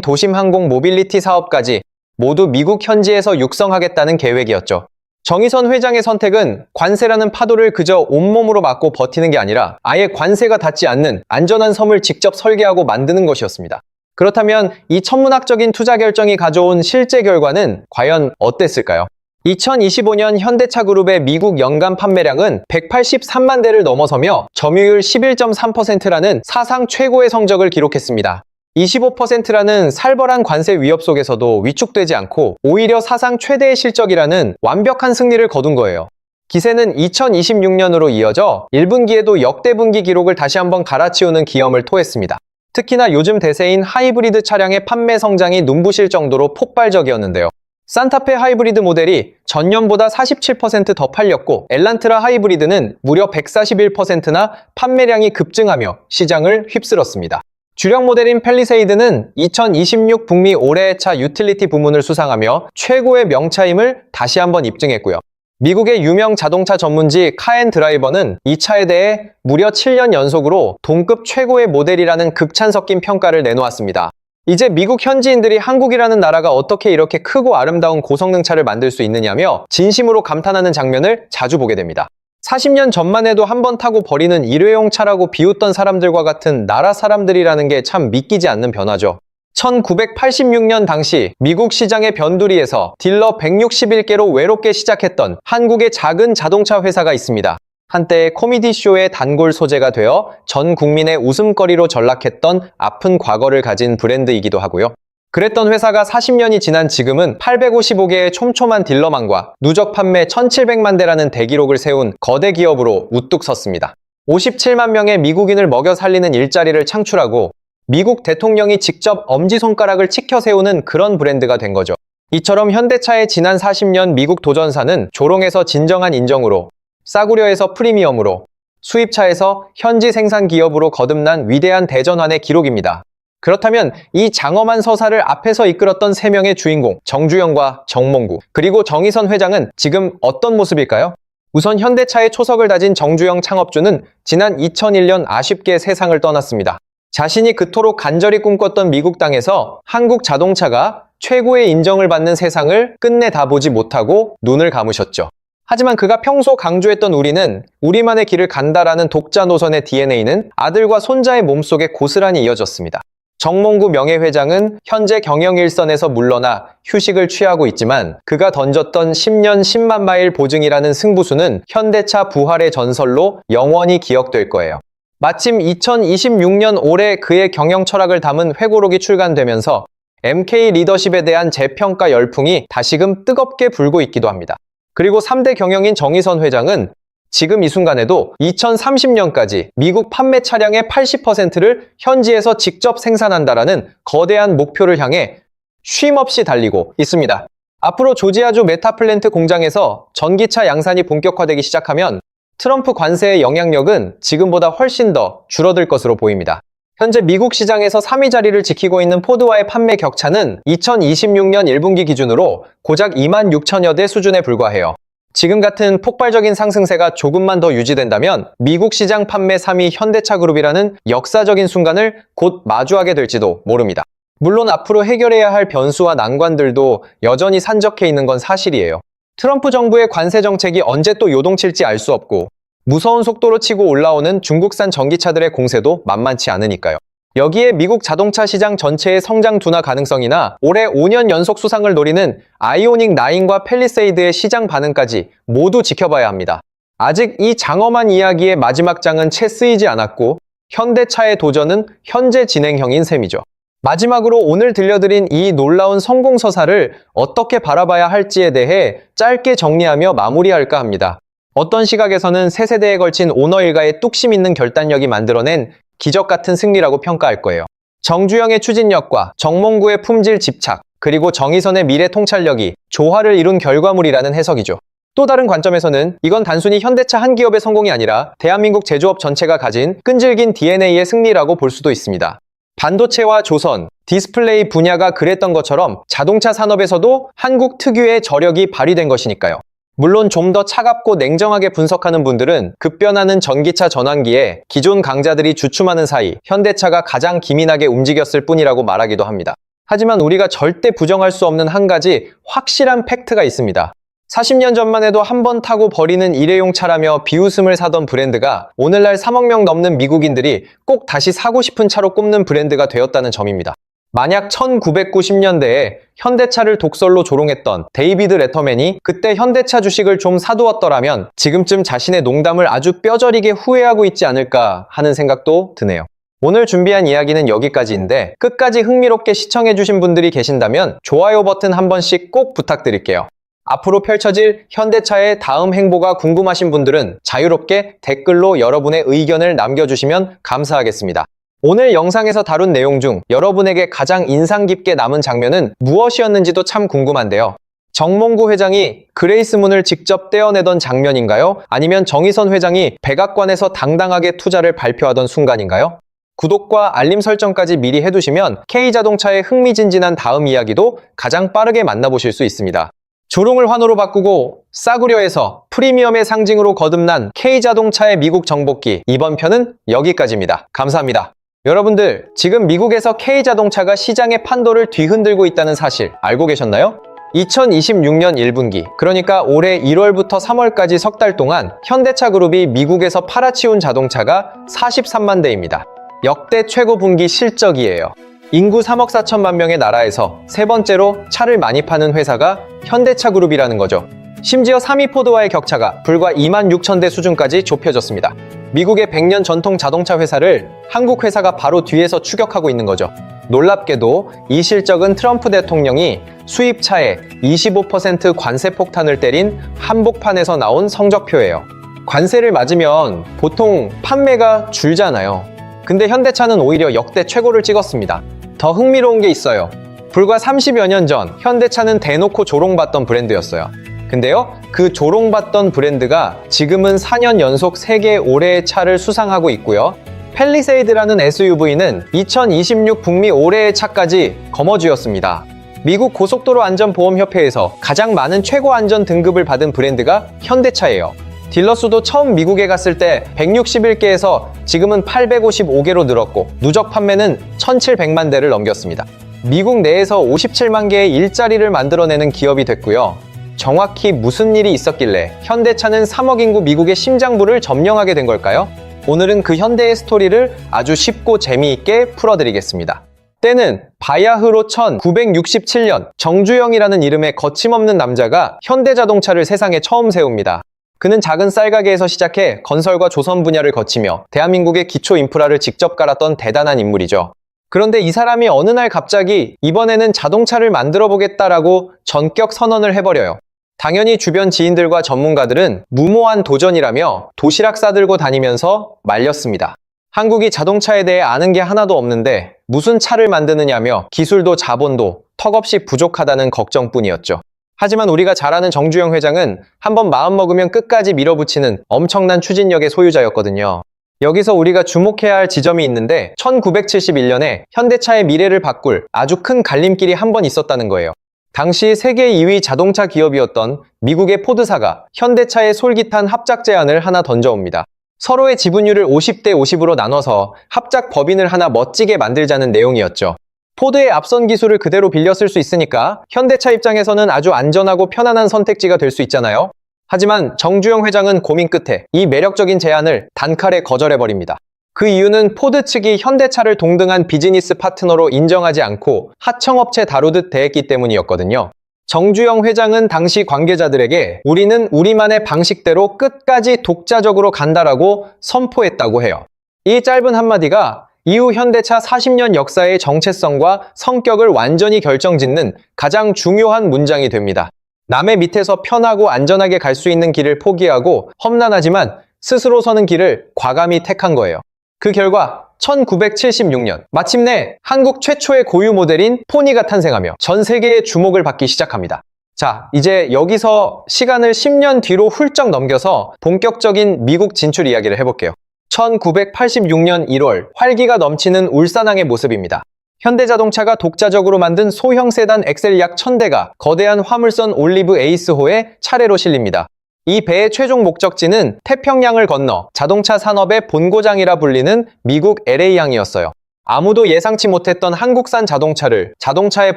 도심 항공 모빌리티 사업까지 모두 미국 현지에서 육성하겠다는 계획이었죠. 정의선 회장의 선택은 관세라는 파도를 그저 온몸으로 맞고 버티는 게 아니라 아예 관세가 닿지 않는 안전한 섬을 직접 설계하고 만드는 것이었습니다. 그렇다면 이 천문학적인 투자 결정이 가져온 실제 결과는 과연 어땠을까요? 2025년 현대차 그룹의 미국 연간 판매량은 183만 대를 넘어서며 점유율 11.3%라는 사상 최고의 성적을 기록했습니다. 25%라는 살벌한 관세 위협 속에서도 위축되지 않고 오히려 사상 최대의 실적이라는 완벽한 승리를 거둔 거예요. 기세는 2026년으로 이어져 1분기에도 역대 분기 기록을 다시 한번 갈아치우는 기염을 토했습니다. 특히나 요즘 대세인 하이브리드 차량의 판매 성장이 눈부실 정도로 폭발적이었는데요. 산타페 하이브리드 모델이 전년보다 47% 더 팔렸고 엘란트라 하이브리드는 무려 141%나 판매량이 급증하며 시장을 휩쓸었습니다. 주력 모델인 팰리세이드는 2026 북미 올해의 차 유틸리티 부문을 수상하며 최고의 명차임을 다시 한번 입증했고요. 미국의 유명 자동차 전문지 카엔드라이버는 이 차에 대해 무려 7년 연속으로 동급 최고의 모델이라는 극찬 섞인 평가를 내놓았습니다. 이제 미국 현지인들이 한국이라는 나라가 어떻게 이렇게 크고 아름다운 고성능 차를 만들 수 있느냐며 진심으로 감탄하는 장면을 자주 보게 됩니다. 40년 전만 해도 한번 타고 버리는 일회용 차라고 비웃던 사람들과 같은 나라 사람들이라는 게 참 믿기지 않는 변화죠. 1986년 당시 미국 시장의 변두리에서 딜러 161개로 외롭게 시작했던 한국의 작은 자동차 회사가 있습니다. 한때 코미디쇼의 단골 소재가 되어 전 국민의 웃음거리로 전락했던 아픈 과거를 가진 브랜드이기도 하고요. 그랬던 회사가 40년이 지난 지금은 855개의 촘촘한 딜러망과 누적 판매 1700만 대라는 대기록을 세운 거대 기업으로 우뚝 섰습니다. 57만 명의 미국인을 먹여 살리는 일자리를 창출하고 미국 대통령이 직접 엄지손가락을 치켜 세우는 그런 브랜드가 된 거죠. 이처럼 현대차의 지난 40년 미국 도전사는 조롱에서 진정한 인정으로, 싸구려에서 프리미엄으로, 수입차에서 현지 생산 기업으로 거듭난 위대한 대전환의 기록입니다. 그렇다면 이 장엄한 서사를 앞에서 이끌었던 3명의 주인공, 정주영과 정몽구, 그리고 정의선 회장은 지금 어떤 모습일까요? 우선 현대차의 초석을 다진 정주영 창업주는 지난 2001년 아쉽게 세상을 떠났습니다. 자신이 그토록 간절히 꿈꿨던 미국 땅에서 한국 자동차가 최고의 인정을 받는 세상을 끝내 다 보지 못하고 눈을 감으셨죠. 하지만 그가 평소 강조했던 우리는 우리만의 길을 간다라는 독자 노선의 DNA는 아들과 손자의 몸속에 고스란히 이어졌습니다. 정몽구 명예회장은 현재 경영 일선에서 물러나 휴식을 취하고 있지만 그가 던졌던 10년 10만 마일 보증이라는 승부수는 현대차 부활의 전설로 영원히 기억될 거예요. 마침 2026년 올해 그의 경영 철학을 담은 회고록이 출간되면서 MK 리더십에 대한 재평가 열풍이 다시금 뜨겁게 불고 있기도 합니다. 그리고 3대 경영인 정의선 회장은 지금 이 순간에도 2030년까지 미국 판매 차량의 80%를 현지에서 직접 생산한다라는 거대한 목표를 향해 쉼없이 달리고 있습니다. 앞으로 조지아주 메타플랜트 공장에서 전기차 양산이 본격화되기 시작하면 트럼프 관세의 영향력은 지금보다 훨씬 더 줄어들 것으로 보입니다. 현재 미국 시장에서 3위 자리를 지키고 있는 포드와의 판매 격차는 2026년 1분기 기준으로 고작 26,000여 대 수준에 불과해요. 지금 같은 폭발적인 상승세가 조금만 더 유지된다면 미국 시장 판매 3위 현대차 그룹이라는 역사적인 순간을 곧 마주하게 될지도 모릅니다. 물론 앞으로 해결해야 할 변수와 난관들도 여전히 산적해 있는 건 사실이에요. 트럼프 정부의 관세 정책이 언제 또 요동칠지 알 수 없고 무서운 속도로 치고 올라오는 중국산 전기차들의 공세도 만만치 않으니까요. 여기에 미국 자동차 시장 전체의 성장 둔화 가능성이나 올해 5년 연속 수상을 노리는 아이오닉 9과 팰리세이드의 시장 반응까지 모두 지켜봐야 합니다. 아직 이 장엄한 이야기의 마지막 장은 채 쓰이지 않았고 현대차의 도전은 현재 진행형인 셈이죠. 마지막으로 오늘 들려드린 이 놀라운 성공 서사를 어떻게 바라봐야 할지에 대해 짧게 정리하며 마무리할까 합니다. 어떤 시각에서는 새 세대에 걸친 오너 일가의 뚝심 있는 결단력이 만들어낸 기적 같은 승리라고 평가할 거예요. 정주영의 추진력과 정몽구의 품질 집착, 그리고 정의선의 미래 통찰력이 조화를 이룬 결과물이라는 해석이죠. 또 다른 관점에서는 이건 단순히 현대차 한 기업의 성공이 아니라 대한민국 제조업 전체가 가진 끈질긴 DNA의 승리라고 볼 수도 있습니다. 반도체와 조선, 디스플레이 분야가 그랬던 것처럼 자동차 산업에서도 한국 특유의 저력이 발휘된 것이니까요. 물론 좀 더 차갑고 냉정하게 분석하는 분들은 급변하는 전기차 전환기에 기존 강자들이 주춤하는 사이 현대차가 가장 기민하게 움직였을 뿐이라고 말하기도 합니다. 하지만 우리가 절대 부정할 수 없는 한 가지 확실한 팩트가 있습니다. 40년 전만 해도 한 번 타고 버리는 일회용 차라며 비웃음을 사던 브랜드가 오늘날 3억 명 넘는 미국인들이 꼭 다시 사고 싶은 차로 꼽는 브랜드가 되었다는 점입니다. 만약 1990년대에 현대차를 독설로 조롱했던 데이비드 레터맨이 그때 현대차 주식을 좀 사두었더라면 지금쯤 자신의 농담을 아주 뼈저리게 후회하고 있지 않을까 하는 생각도 드네요. 오늘 준비한 이야기는 여기까지인데 끝까지 흥미롭게 시청해주신 분들이 계신다면 좋아요 버튼 한 번씩 꼭 부탁드릴게요. 앞으로 펼쳐질 현대차의 다음 행보가 궁금하신 분들은 자유롭게 댓글로 여러분의 의견을 남겨주시면 감사하겠습니다. 오늘 영상에서 다룬 내용 중 여러분에게 가장 인상 깊게 남은 장면은 무엇이었는지도 참 궁금한데요. 정몽구 회장이 그레이스 문을 직접 떼어내던 장면인가요? 아니면 정의선 회장이 백악관에서 당당하게 투자를 발표하던 순간인가요? 구독과 알림 설정까지 미리 해두시면 K자동차의 흥미진진한 다음 이야기도 가장 빠르게 만나보실 수 있습니다. 조롱을 환호로 바꾸고 싸구려 해서 프리미엄의 상징으로 거듭난 K자동차의 미국 정복기, 이번 편은 여기까지입니다. 감사합니다. 여러분들, 지금 미국에서 K자동차가 시장의 판도를 뒤흔들고 있다는 사실 알고 계셨나요? 2026년 1분기, 그러니까 올해 1월부터 3월까지 석 달 동안 현대차 그룹이 미국에서 팔아치운 자동차가 43만 대입니다. 역대 최고 분기 실적이에요. 인구 3억 4천만 명의 나라에서 세 번째로 차를 많이 파는 회사가 현대차 그룹이라는 거죠. 심지어 3위 포드와의 격차가 불과 2만 6천 대 수준까지 좁혀졌습니다. 미국의 100년 전통 자동차 회사를 한국 회사가 바로 뒤에서 추격하고 있는 거죠. 놀랍게도 이 실적은 트럼프 대통령이 수입차에 25% 관세 폭탄을 때린 한복판에서 나온 성적표예요. 관세를 맞으면 보통 판매가 줄잖아요. 근데 현대차는 오히려 역대 최고를 찍었습니다. 더 흥미로운 게 있어요. 불과 30여 년 전 현대차는 대놓고 조롱받던 브랜드였어요. 근데요, 그 조롱받던 브랜드가 지금은 4년 연속 세계 올해의 차를 수상하고 있고요. 팰리세이드라는 SUV는 2026 북미 올해의 차까지 거머쥐었습니다. 미국 고속도로 안전보험협회에서 가장 많은 최고 안전 등급을 받은 브랜드가 현대차예요. 딜러 수도 처음 미국에 갔을 때 161개에서 지금은 855개로 늘었고 누적 판매는 1,700만 대를 넘겼습니다. 미국 내에서 57만 개의 일자리를 만들어내는 기업이 됐고요. 정확히 무슨 일이 있었길래 현대차는 3억 인구 미국의 심장부를 점령하게 된 걸까요? 오늘은 그 현대의 스토리를 아주 쉽고 재미있게 풀어드리겠습니다. 때는 바야흐로 1967년 정주영이라는 이름의 거침없는 남자가 현대자동차를 세상에 처음 세웁니다. 그는 작은 쌀가게에서 시작해 건설과 조선 분야를 거치며 대한민국의 기초 인프라를 직접 깔았던 대단한 인물이죠. 그런데 이 사람이 어느 날 갑자기 이번에는 자동차를 만들어 보겠다라고 전격 선언을 해버려요. 당연히 주변 지인들과 전문가들은 무모한 도전이라며 도시락 싸들고 다니면서 말렸습니다. 한국이 자동차에 대해 아는 게 하나도 없는데 무슨 차를 만드느냐며 기술도 자본도 턱없이 부족하다는 걱정뿐이었죠. 하지만 우리가 잘 아는 정주영 회장은 한번 마음먹으면 끝까지 밀어붙이는 엄청난 추진력의 소유자였거든요. 여기서 우리가 주목해야 할 지점이 있는데 1971년에 현대차의 미래를 바꿀 아주 큰 갈림길이 한 번 있었다는 거예요. 당시 세계 2위 자동차 기업이었던 미국의 포드사가 현대차의 솔깃한 합작 제안을 하나 던져옵니다. 서로의 지분율을 50대 50으로 나눠서 합작 법인을 하나 멋지게 만들자는 내용이었죠. 포드의 앞선 기술을 그대로 빌려 쓸 수 있으니까 현대차 입장에서는 아주 안전하고 편안한 선택지가 될 수 있잖아요. 하지만 정주영 회장은 고민 끝에 이 매력적인 제안을 단칼에 거절해버립니다. 그 이유는 포드 측이 현대차를 동등한 비즈니스 파트너로 인정하지 않고 하청업체 다루듯 대했기 때문이었거든요. 정주영 회장은 당시 관계자들에게 우리는 우리만의 방식대로 끝까지 독자적으로 간다라고 선포했다고 해요. 이 짧은 한마디가 이후 현대차 40년 역사의 정체성과 성격을 완전히 결정짓는 가장 중요한 문장이 됩니다. 남의 밑에서 편하고 안전하게 갈 수 있는 길을 포기하고 험난하지만 스스로 서는 길을 과감히 택한 거예요. 그 결과 1976년 마침내 한국 최초의 고유 모델인 포니가 탄생하며 전 세계의 주목을 받기 시작합니다. 자, 이제 여기서 시간을 10년 뒤로 훌쩍 넘겨서 본격적인 미국 진출 이야기를 해볼게요. 1986년 1월 활기가 넘치는 울산항의 모습입니다. 현대자동차가 독자적으로 만든 소형 세단 엑셀 약 1000대가 거대한 화물선 올리브 에이스호에 차례로 실립니다. 이 배의 최종 목적지는 태평양을 건너 자동차 산업의 본고장이라 불리는 미국 LA항이었어요. 아무도 예상치 못했던 한국산 자동차를 자동차의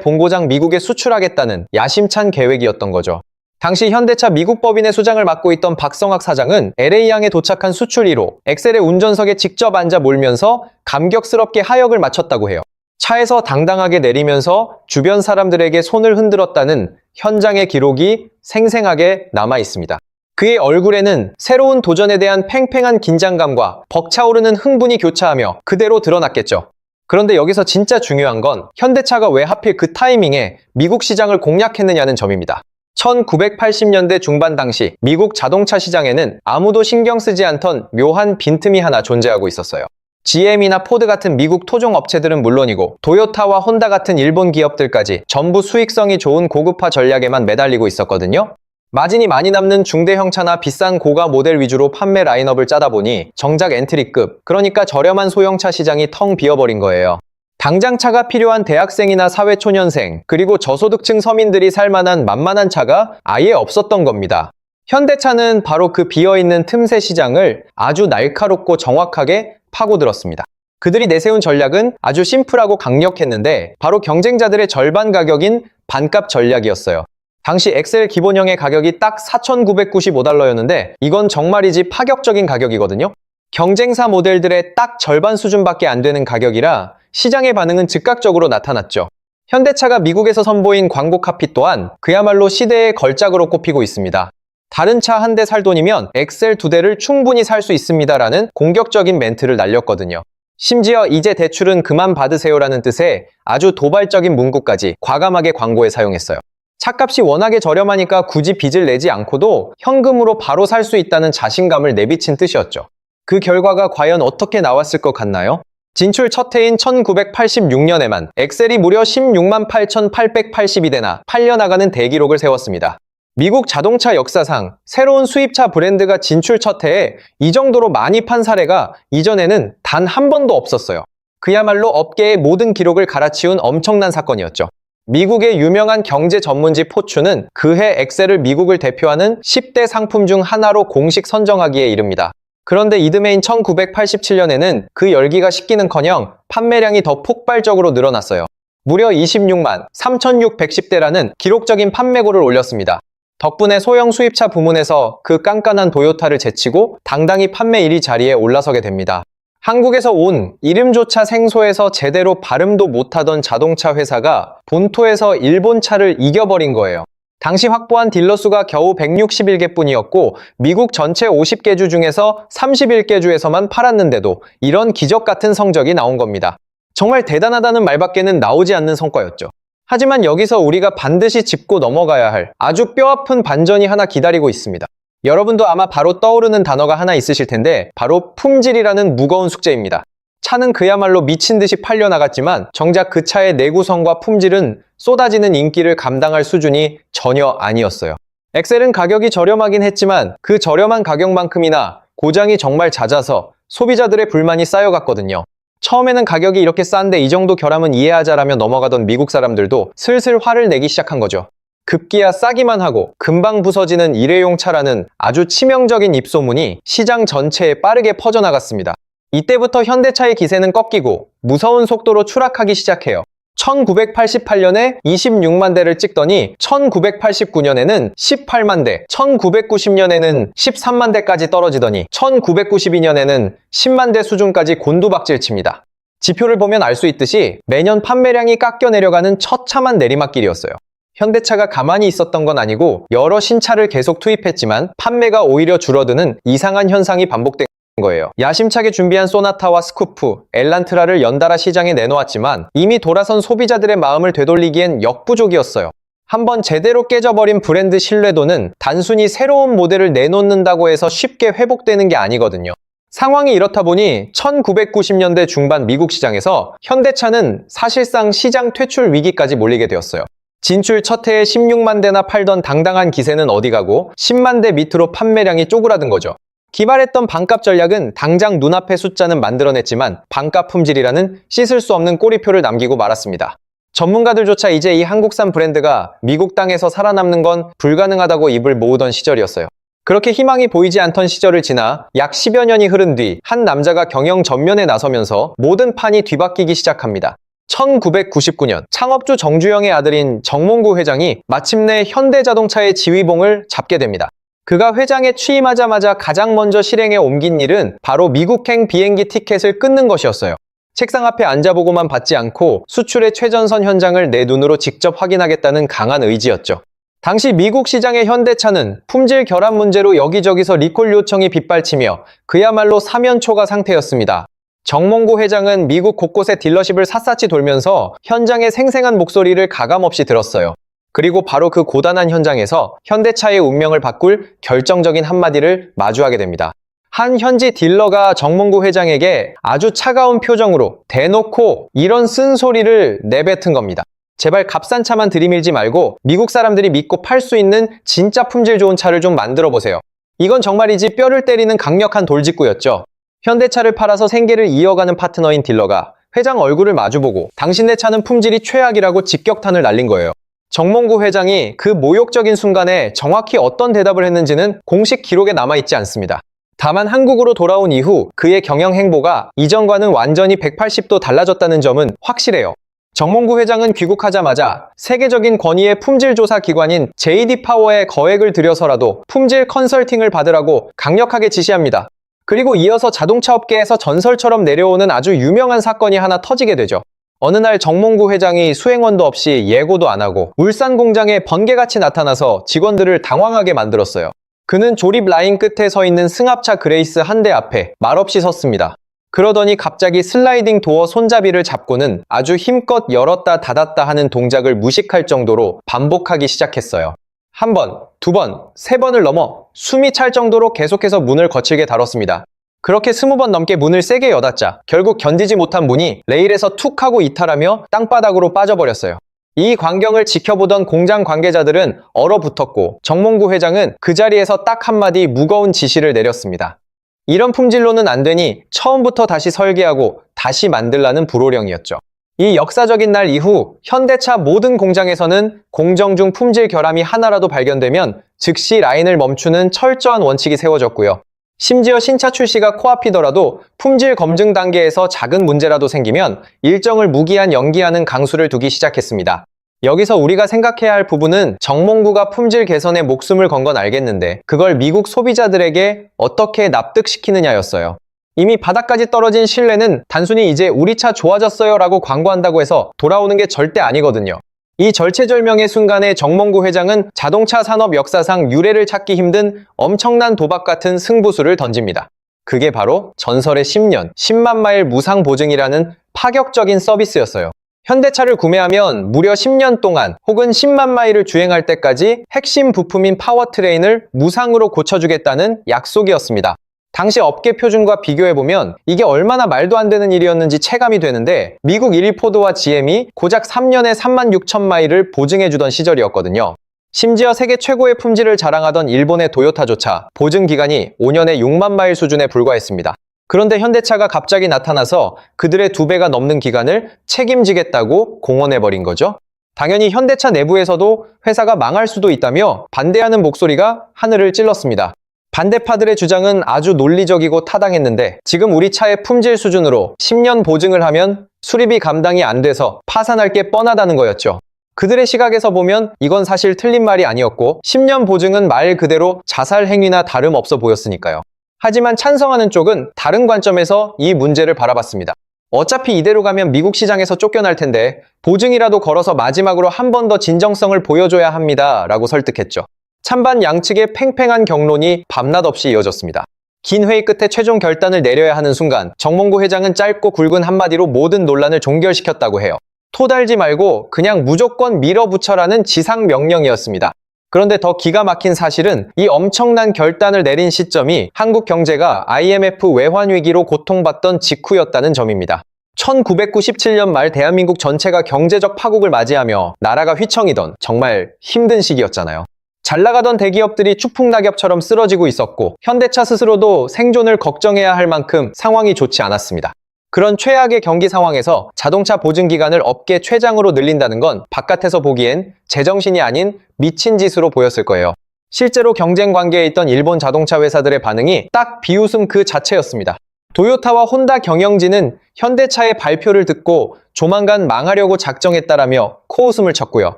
본고장 미국에 수출하겠다는 야심찬 계획이었던 거죠. 당시 현대차 미국 법인의 수장을 맡고 있던 박성학 사장은 LA항에 도착한 수출 1호 엑셀의 운전석에 직접 앉아 몰면서 감격스럽게 하역을 마쳤다고 해요. 차에서 당당하게 내리면서 주변 사람들에게 손을 흔들었다는 현장의 기록이 생생하게 남아 있습니다. 그의 얼굴에는 새로운 도전에 대한 팽팽한 긴장감과 벅차오르는 흥분이 교차하며 그대로 드러났겠죠. 그런데 여기서 진짜 중요한 건 현대차가 왜 하필 그 타이밍에 미국 시장을 공략했느냐는 점입니다. 1980년대 중반 당시 미국 자동차 시장에는 아무도 신경 쓰지 않던 묘한 빈틈이 하나 존재하고 있었어요. GM이나 포드 같은 미국 토종 업체들은 물론이고 도요타와 혼다 같은 일본 기업들까지 전부 수익성이 좋은 고급화 전략에만 매달리고 있었거든요. 마진이 많이 남는 중대형 차나 비싼 고가 모델 위주로 판매 라인업을 짜다 보니 정작 엔트리급, 그러니까 저렴한 소형차 시장이 텅 비어버린 거예요. 당장 차가 필요한 대학생이나 사회초년생, 그리고 저소득층 서민들이 살만한 만만한 차가 아예 없었던 겁니다. 현대차는 바로 그 비어있는 틈새 시장을 아주 날카롭고 정확하게 파고들었습니다. 그들이 내세운 전략은 아주 심플하고 강력했는데 바로 경쟁자들의 절반 가격인 반값 전략이었어요. 당시 엑셀 기본형의 가격이 딱 4,995달러였는데 이건 정말이지 파격적인 가격이거든요. 경쟁사 모델들의 딱 절반 수준밖에 안 되는 가격이라 시장의 반응은 즉각적으로 나타났죠. 현대차가 미국에서 선보인 광고 카피 또한 그야말로 시대의 걸작으로 꼽히고 있습니다. 다른 차 한 대 살 돈이면 엑셀 2대를 충분히 살 수 있습니다라는 공격적인 멘트를 날렸거든요. 심지어 이제 대출은 그만 받으세요라는 뜻의 아주 도발적인 문구까지 과감하게 광고에 사용했어요. 차값이 워낙에 저렴하니까 굳이 빚을 내지 않고도 현금으로 바로 살 수 있다는 자신감을 내비친 뜻이었죠. 그 결과가 과연 어떻게 나왔을 것 같나요? 진출 첫 해인 1986년에만 엑셀이 무려 16만 8,882대나 팔려나가는 대기록을 세웠습니다. 미국 자동차 역사상 새로운 수입차 브랜드가 진출 첫 해에 이 정도로 많이 판 사례가 이전에는 단 한 번도 없었어요. 그야말로 업계의 모든 기록을 갈아치운 엄청난 사건이었죠. 미국의 유명한 경제 전문지 포춘은 그해 엑셀을 미국을 대표하는 10대 상품 중 하나로 공식 선정하기에 이릅니다. 그런데 이듬해인 1987년에는 그 열기가 식기는커녕 판매량이 더 폭발적으로 늘어났어요. 무려 26만 3,610대라는 기록적인 판매고를 올렸습니다. 덕분에 소형 수입차 부문에서 그 깐깐한 도요타를 제치고 당당히 판매 1위 자리에 올라서게 됩니다. 한국에서 온 이름조차 생소해서 제대로 발음도 못하던 자동차 회사가 본토에서 일본 차를 이겨버린 거예요. 당시 확보한 딜러 수가 겨우 161개 뿐이었고 미국 전체 50개 주 중에서 31개 주에서만 팔았는데도 이런 기적 같은 성적이 나온 겁니다. 정말 대단하다는 말밖에는 나오지 않는 성과였죠. 하지만 여기서 우리가 반드시 짚고 넘어가야 할 아주 뼈아픈 반전이 하나 기다리고 있습니다. 여러분도 아마 바로 떠오르는 단어가 하나 있으실 텐데 바로 품질이라는 무거운 숙제입니다. 차는 그야말로 미친 듯이 팔려나갔지만 정작 그 차의 내구성과 품질은 쏟아지는 인기를 감당할 수준이 전혀 아니었어요. 엑셀은 가격이 저렴하긴 했지만 그 저렴한 가격만큼이나 고장이 정말 잦아서 소비자들의 불만이 쌓여갔거든요. 처음에는 가격이 이렇게 싼데 이 정도 결함은 이해하자라며 넘어가던 미국 사람들도 슬슬 화를 내기 시작한 거죠. 급기야 싸기만 하고 금방 부서지는 일회용 차라는 아주 치명적인 입소문이 시장 전체에 빠르게 퍼져나갔습니다. 이때부터 현대차의 기세는 꺾이고 무서운 속도로 추락하기 시작해요. 1988년에 26만 대를 찍더니 1989년에는 18만 대, 1990년에는 13만 대까지 떨어지더니 1992년에는 10만 대 수준까지 곤두박질 칩니다. 지표를 보면 알 수 있듯이 매년 판매량이 깎여 내려가는 처참한 내리막길이었어요. 현대차가 가만히 있었던 건 아니고 여러 신차를 계속 투입했지만 판매가 오히려 줄어드는 이상한 현상이 반복된 거예요. 야심차게 준비한 소나타와 스쿠프, 엘란트라를 연달아 시장에 내놓았지만 이미 돌아선 소비자들의 마음을 되돌리기엔 역부족이었어요. 한번 제대로 깨져버린 브랜드 신뢰도는 단순히 새로운 모델을 내놓는다고 해서 쉽게 회복되는 게 아니거든요. 상황이 이렇다 보니 1990년대 중반 미국 시장에서 현대차는 사실상 시장 퇴출 위기까지 몰리게 되었어요. 진출 첫 해에 16만 대나 팔던 당당한 기세는 어디 가고 10만 대 밑으로 판매량이 쪼그라든 거죠. 기발했던 반값 전략은 당장 눈앞의 숫자는 만들어냈지만 반값 품질이라는 씻을 수 없는 꼬리표를 남기고 말았습니다. 전문가들조차 이제 이 한국산 브랜드가 미국 땅에서 살아남는 건 불가능하다고 입을 모으던 시절이었어요. 그렇게 희망이 보이지 않던 시절을 지나 약 10여 년이 흐른 뒤 한 남자가 경영 전면에 나서면서 모든 판이 뒤바뀌기 시작합니다. 1999년 창업주 정주영의 아들인 정몽구 회장이 마침내 현대자동차의 지휘봉을 잡게 됩니다. 그가 회장에 취임하자마자 가장 먼저 실행에 옮긴 일은 바로 미국행 비행기 티켓을 끊는 것이었어요. 책상 앞에 앉아보고만 받지 않고 수출의 최전선 현장을 내 눈으로 직접 확인하겠다는 강한 의지였죠. 당시 미국 시장의 현대차는 품질 결함 문제로 여기저기서 리콜 요청이 빗발치며 그야말로 사면초가 상태였습니다. 정몽구 회장은 미국 곳곳에 딜러십을 샅샅이 돌면서 현장의 생생한 목소리를 가감없이 들었어요. 그리고 바로 그 고단한 현장에서 현대차의 운명을 바꿀 결정적인 한마디를 마주하게 됩니다. 한 현지 딜러가 정몽구 회장에게 아주 차가운 표정으로 대놓고 이런 쓴소리를 내뱉은 겁니다. 제발 값싼 차만 들이밀지 말고 미국 사람들이 믿고 팔 수 있는 진짜 품질 좋은 차를 좀 만들어 보세요. 이건 정말이지 뼈를 때리는 강력한 돌직구였죠. 현대차를 팔아서 생계를 이어가는 파트너인 딜러가 회장 얼굴을 마주보고 당신네 차는 품질이 최악이라고 직격탄을 날린 거예요. 정몽구 회장이 그 모욕적인 순간에 정확히 어떤 대답을 했는지는 공식 기록에 남아있지 않습니다. 다만 한국으로 돌아온 이후 그의 경영 행보가 이전과는 완전히 180도 달라졌다는 점은 확실해요. 정몽구 회장은 귀국하자마자 세계적인 권위의 품질 조사 기관인 JD 파워에 거액을 들여서라도 품질 컨설팅을 받으라고 강력하게 지시합니다. 그리고 이어서 자동차 업계에서 전설처럼 내려오는 아주 유명한 사건이 하나 터지게 되죠. 어느 날 정몽구 회장이 수행원도 없이 예고도 안 하고 울산 공장에 번개같이 나타나서 직원들을 당황하게 만들었어요. 그는 조립 라인 끝에 서 있는 승합차 그레이스 한 대 앞에 말없이 섰습니다. 그러더니 갑자기 슬라이딩 도어 손잡이를 잡고는 아주 힘껏 열었다 닫았다 하는 동작을 무식할 정도로 반복하기 시작했어요. 한 번, 두 번, 세 번을 넘어 숨이 찰 정도로 계속해서 문을 거칠게 다뤘습니다. 그렇게 20번 넘게 문을 세게 여닫자 결국 견디지 못한 문이 레일에서 툭 하고 이탈하며 땅바닥으로 빠져버렸어요. 이 광경을 지켜보던 공장 관계자들은 얼어붙었고 정몽구 회장은 그 자리에서 딱 한마디 무거운 지시를 내렸습니다. 이런 품질로는 안 되니 처음부터 다시 설계하고 다시 만들라는 불호령이었죠. 이 역사적인 날 이후 현대차 모든 공장에서는 공정 중 품질 결함이 하나라도 발견되면 즉시 라인을 멈추는 철저한 원칙이 세워졌고요. 심지어 신차 출시가 코앞이더라도 품질 검증 단계에서 작은 문제라도 생기면 일정을 무기한 연기하는 강수를 두기 시작했습니다. 여기서 우리가 생각해야 할 부분은 정몽구가 품질 개선에 목숨을 건 건 알겠는데 그걸 미국 소비자들에게 어떻게 납득시키느냐였어요. 이미 바닥까지 떨어진 신뢰는 단순히 이제 우리 차 좋아졌어요 라고 광고한다고 해서 돌아오는 게 절대 아니거든요. 이 절체절명의 순간에 정몽구 회장은 자동차 산업 역사상 유례를 찾기 힘든 엄청난 도박 같은 승부수를 던집니다. 그게 바로 전설의 10년, 10만 마일 무상 보증이라는 파격적인 서비스였어요. 현대차를 구매하면 무려 10년 동안 혹은 10만 마일을 주행할 때까지 핵심 부품인 파워트레인을 무상으로 고쳐주겠다는 약속이었습니다. 당시 업계 표준과 비교해보면 이게 얼마나 말도 안 되는 일이었는지 체감이 되는데 미국 1위 포도와 GM이 고작 3년에 3만 6천 마일을 보증해주던 시절이었거든요. 심지어 세계 최고의 품질을 자랑하던 일본의 도요타조차 보증 기간이 5년에 6만 마일 수준에 불과했습니다. 그런데 현대차가 갑자기 나타나서 그들의 2배가 넘는 기간을 책임지겠다고 공언해버린 거죠. 당연히 현대차 내부에서도 회사가 망할 수도 있다며 반대하는 목소리가 하늘을 찔렀습니다. 반대파들의 주장은 아주 논리적이고 타당했는데 지금 우리 차의 품질 수준으로 10년 보증을 하면 수리비 감당이 안 돼서 파산할 게 뻔하다는 거였죠. 그들의 시각에서 보면 이건 사실 틀린 말이 아니었고 10년 보증은 말 그대로 자살 행위나 다름없어 보였으니까요. 하지만 찬성하는 쪽은 다른 관점에서 이 문제를 바라봤습니다. 어차피 이대로 가면 미국 시장에서 쫓겨날 텐데 보증이라도 걸어서 마지막으로 한 번 더 진정성을 보여줘야 합니다 라고 설득했죠. 찬반 양측의 팽팽한 경론이 밤낮 없이 이어졌습니다. 긴 회의 끝에 최종 결단을 내려야 하는 순간 정몽구 회장은 짧고 굵은 한마디로 모든 논란을 종결시켰다고 해요. 토달지 말고 그냥 무조건 밀어붙여라는 지상 명령이었습니다. 그런데 더 기가 막힌 사실은 이 엄청난 결단을 내린 시점이 한국 경제가 IMF 외환위기로 고통받던 직후였다는 점입니다. 1997년 말 대한민국 전체가 경제적 파국을 맞이하며 나라가 휘청이던 정말 힘든 시기였잖아요. 잘 나가던 대기업들이 추풍낙엽처럼 쓰러지고 있었고 현대차 스스로도 생존을 걱정해야 할 만큼 상황이 좋지 않았습니다. 그런 최악의 경기 상황에서 자동차 보증 기간을 업계 최장으로 늘린다는 건 바깥에서 보기엔 제정신이 아닌 미친 짓으로 보였을 거예요. 실제로 경쟁 관계에 있던 일본 자동차 회사들의 반응이 딱 비웃음 그 자체였습니다. 도요타와 혼다 경영진은 현대차의 발표를 듣고 조만간 망하려고 작정했다라며 코웃음을 쳤고요.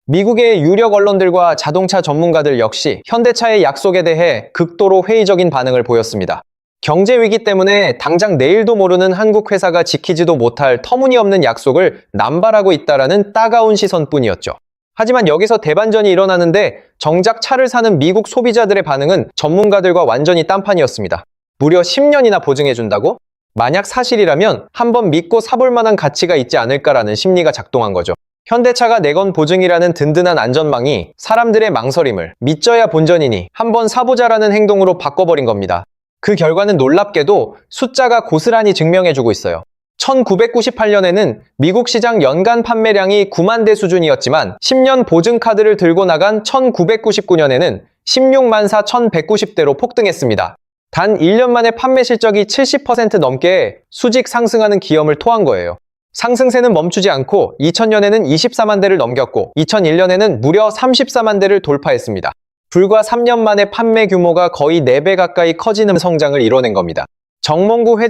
미국의 유력 언론들과 자동차 전문가들 역시 현대차의 약속에 대해 극도로 회의적인 반응을 보였습니다. 경제 위기 때문에 당장 내일도 모르는 한국 회사가 지키지도 못할 터무니없는 약속을 남발하고 있다라는 따가운 시선뿐이었죠. 하지만 여기서 대반전이 일어나는데 정작 차를 사는 미국 소비자들의 반응은 전문가들과 완전히 딴판이었습니다. 무려 10년이나 보증해준다고? 만약 사실이라면 한번 믿고 사볼 만한 가치가 있지 않을까라는 심리가 작동한 거죠. 현대차가 내건 보증이라는 든든한 안전망이 사람들의 망설임을 믿져야 본전이니 한번 사보자라는 행동으로 바꿔버린 겁니다. 그 결과는 놀랍게도 숫자가 고스란히 증명해주고 있어요. 1998년에는 미국 시장 연간 판매량이 9만 대 수준이었지만 10년 보증카드를 들고 나간 1999년에는 16만 4,190대로 폭등했습니다. 단 1년 만에 판매 실적이 70% 넘게 수직 상승하는 기염을 토한 거예요. 상승세는 멈추지 않고 2000년에는 24만 대를 넘겼고 2001년에는 무려 34만 대를 돌파했습니다. 불과 3년 만에 판매 규모가 거의 4배 가까이 커지는 성장을 이뤄낸 겁니다. 정몽구 회장